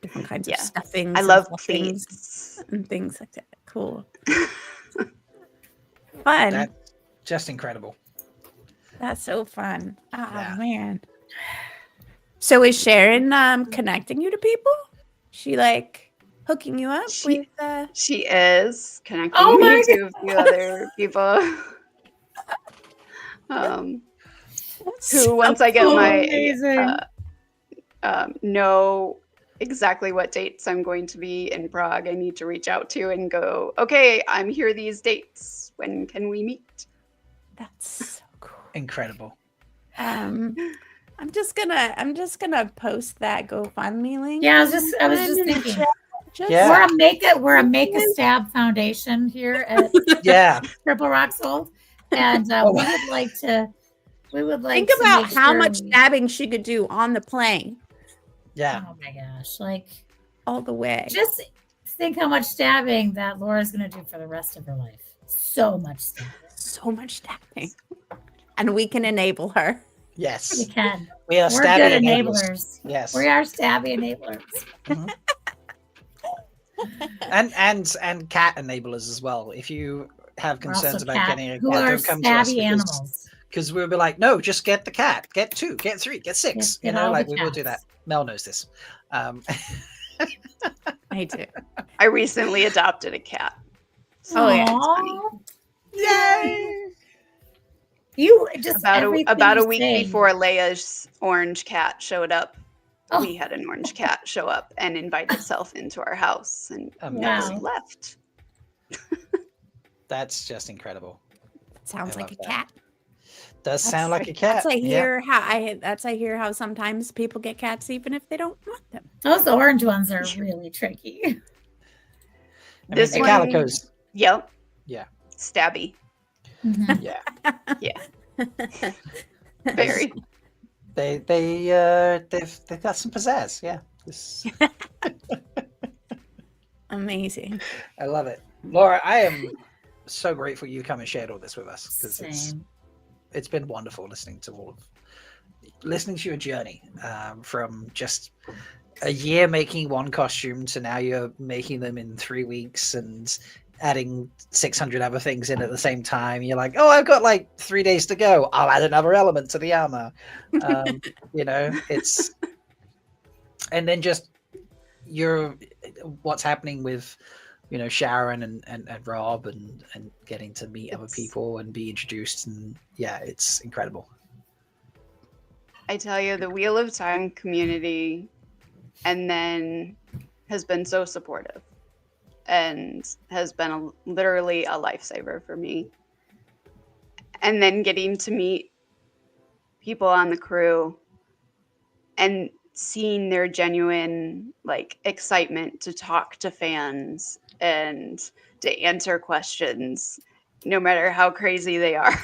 different kinds of stuffings. I love pleats and things like that. Cool. Fun. That's just incredible. That's so fun. Oh man. So is Sharon connecting you to people? She like hooking you up with She is connecting me to a few other people. Who once I get know exactly what dates I'm going to be in Prague, I need to reach out to and go, okay, I'm here these dates. When can we meet? That's so cool. Incredible. I'm just gonna post that GoFundMe link. Yeah, I was just thinking. Yeah. We're a Make a Stab Foundation here at Purple Rock Sold, and we would like think to about make how sure much stabbing she could do on the plane. Yeah. Oh my gosh! Like all the way. Just think how much stabbing that Laura's going to do for the rest of her life. So much stabbing. So much stabbing, and we can enable her. Yes, we can. We are stabby enablers. Yes, we are stabby enablers. Mm-hmm. and cat enablers as well. If you have concerns about getting a cat, don't come to us animals. Because we'll be like, no, just get the cat, get 2, get 3, get 6. Get we will do that. Mel knows this. I do. I recently adopted a cat. So it's funny. Yay! You just about a week before Leigh-A's orange cat showed up. We had an orange cat show up and invite itself into our house, and nobody left. That's just incredible. Sounds like a cat. Does sound like a cat. I hear how sometimes people get cats even if they don't want them. Those orange ones are really tricky. The Yep. Yeah. Stabby. Mhm. Yeah. Yeah. Very. They've got some pizzazz. Yeah. This, Amazing. I love it. Laura, I am so grateful you come and shared all this with us because Same. it's been wonderful listening to your journey from just a year making one costume to now you're making them in 3 weeks and adding 600 other things in at the same time. You're like, oh, I've got like 3 days to go. I'll add another element to the armor. It's and then just what's happening with Sharon and Rob and getting to meet other people and be introduced, and yeah, it's incredible. I tell you, the Wheel of Time community and then has been so supportive and has been literally a lifesaver for me. And then getting to meet people on the crew and seeing their genuine excitement to talk to fans and to answer questions, no matter how crazy they are.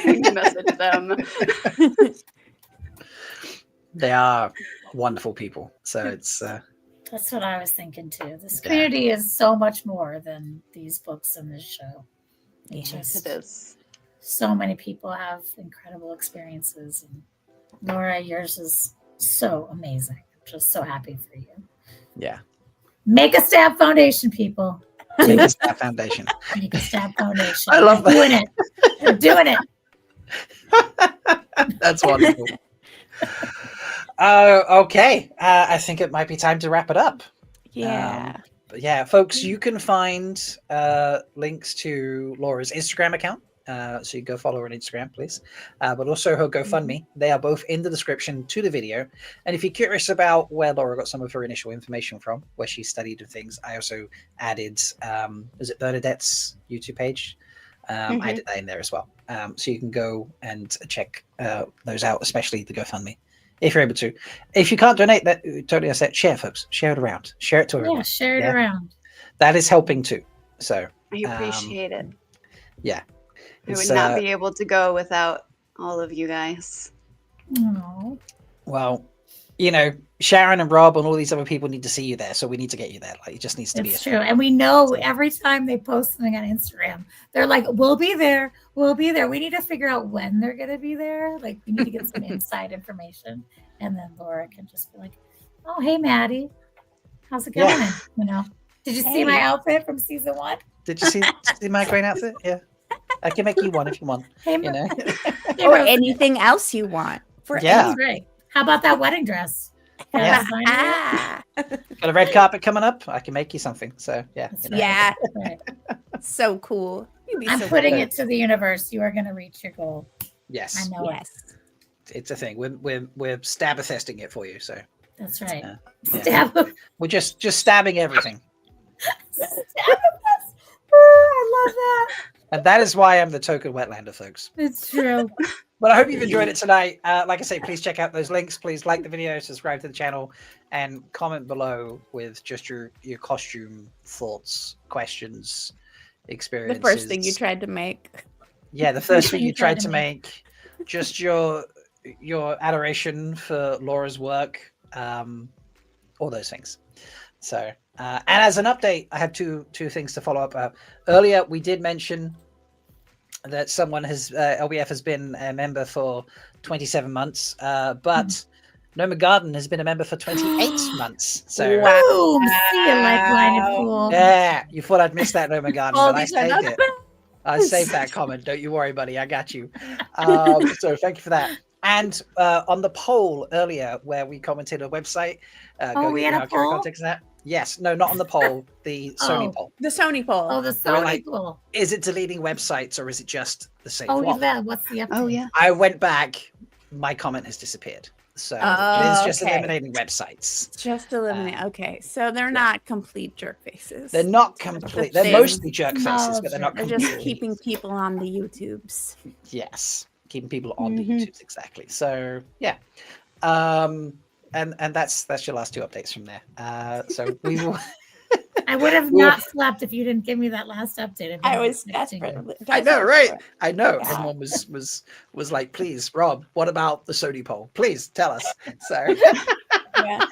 You message them. They are wonderful people. So it's That's what I was thinking too. This community is so much more than these books and this show. Yes, it is. So many people have incredible experiences, and Laura, yours is so amazing. I'm just so happy for you. Yeah. Make a Stab Foundation, people. Make a Stab Foundation. Make a Stab Foundation. I love that. Doing it. We're doing it. That's wonderful. Okay. I think it might be time to wrap it up. Yeah. But yeah, folks, you can find links to Laura's Instagram account. So you go follow her on Instagram, please. But also her GoFundMe. They are both in the description to the video. And if you're curious about where Laura got some of her initial information from, where she studied and things, I also added, is it Bernadette's YouTube page? I did that in there as well. So you can go and check those out, especially the GoFundMe, if you're able to. If you can't donate, that totally upset. Share, folks. Share it around. Share it to everyone. Yeah, share it around. That is helping too. So I appreciate it. Yeah. I would not be able to go without all of you guys. Oh. Well, Sharon and Rob and all these other people need to see you there, so we need to get you there. Like, it just needs to be. It's true, and we know every time they post something on Instagram, they're like, "We'll be there. We'll be there." We need to figure out when they're going to be there. Like, we need to get some inside information, and then Laura can just be like, "Oh, hey, Maddie, how's it going?" Did you see my outfit from season 1? Did you see my great outfit? Yeah, I can make you one if you want. Hey, or anything else you want. Yeah. Right. How about that wedding dress? Yeah. Got a red carpet coming up. I can make you something. So yeah. Yeah. Right. So cool. I'm putting it to the universe. You are going to reach your goal. Yes. I know. Yes. It's a thing. We're stab-testing it for you. So that's right. Yeah. We're just stabbing everything. I love that. And that is why I'm the token Wetlander, folks. It's true. But I hope you've enjoyed it tonight. Like I say, please check out those links. Please like the video, subscribe to the channel, and comment below with just your costume thoughts, questions, experiences. The first thing you tried to make. Yeah, the first thing you tried to make. Just your adoration for Laura's work, all those things. So, and as an update, I have two things to follow up. Earlier, we did mention that someone has LBF has been a member for 27 months, but Noma Garden has been a member for 28 months. So wow. See you, lifeline fool. Yeah, you thought I'd missed that, Noma Garden, but I saved it. I saved that comment. Don't you worry, buddy. I got you. So thank you for that. And on the poll earlier, where we commented a website, we had a poll? Yes, no, not on the poll, the Sony poll. The Sony poll. Oh, the Sony poll. Is it deleting websites or is it just the same one? Yeah, what's the update? Oh, yeah. I went back. My comment has disappeared. So it is just eliminating websites. Just eliminate. Okay, so they're not complete jerk faces. They're not complete. They're mostly jerk faces, but they're not. They're just keeping people on the YouTubes. Yes, keeping people on the YouTubes, exactly. So yeah, and that's your last two updates from there. So we will. I would have not slept if you didn't give me that last update. I was texting desperate. you. I know, right? I know. Yeah. Everyone was like, please, Rob, what about the Sodi poll? Please tell us. So Yeah.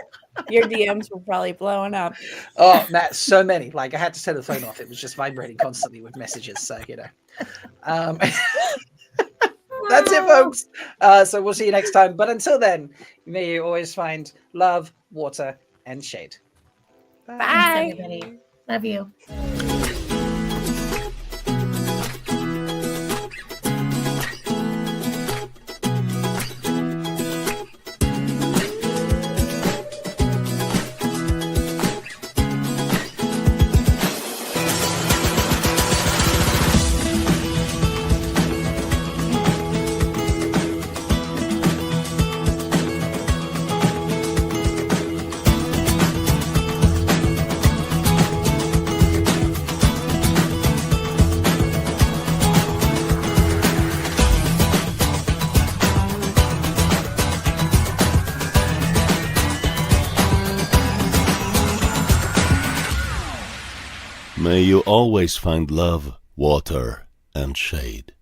Your DMs were probably blowing up. oh, Matt, so many. Like I had to turn the phone off. It was just vibrating constantly with messages. So that's it, folks. So we'll see you next time. But until then, may you always find love, water, and shade. Bye. Thanks, everybody. Love you. May you always find love, water, and shade.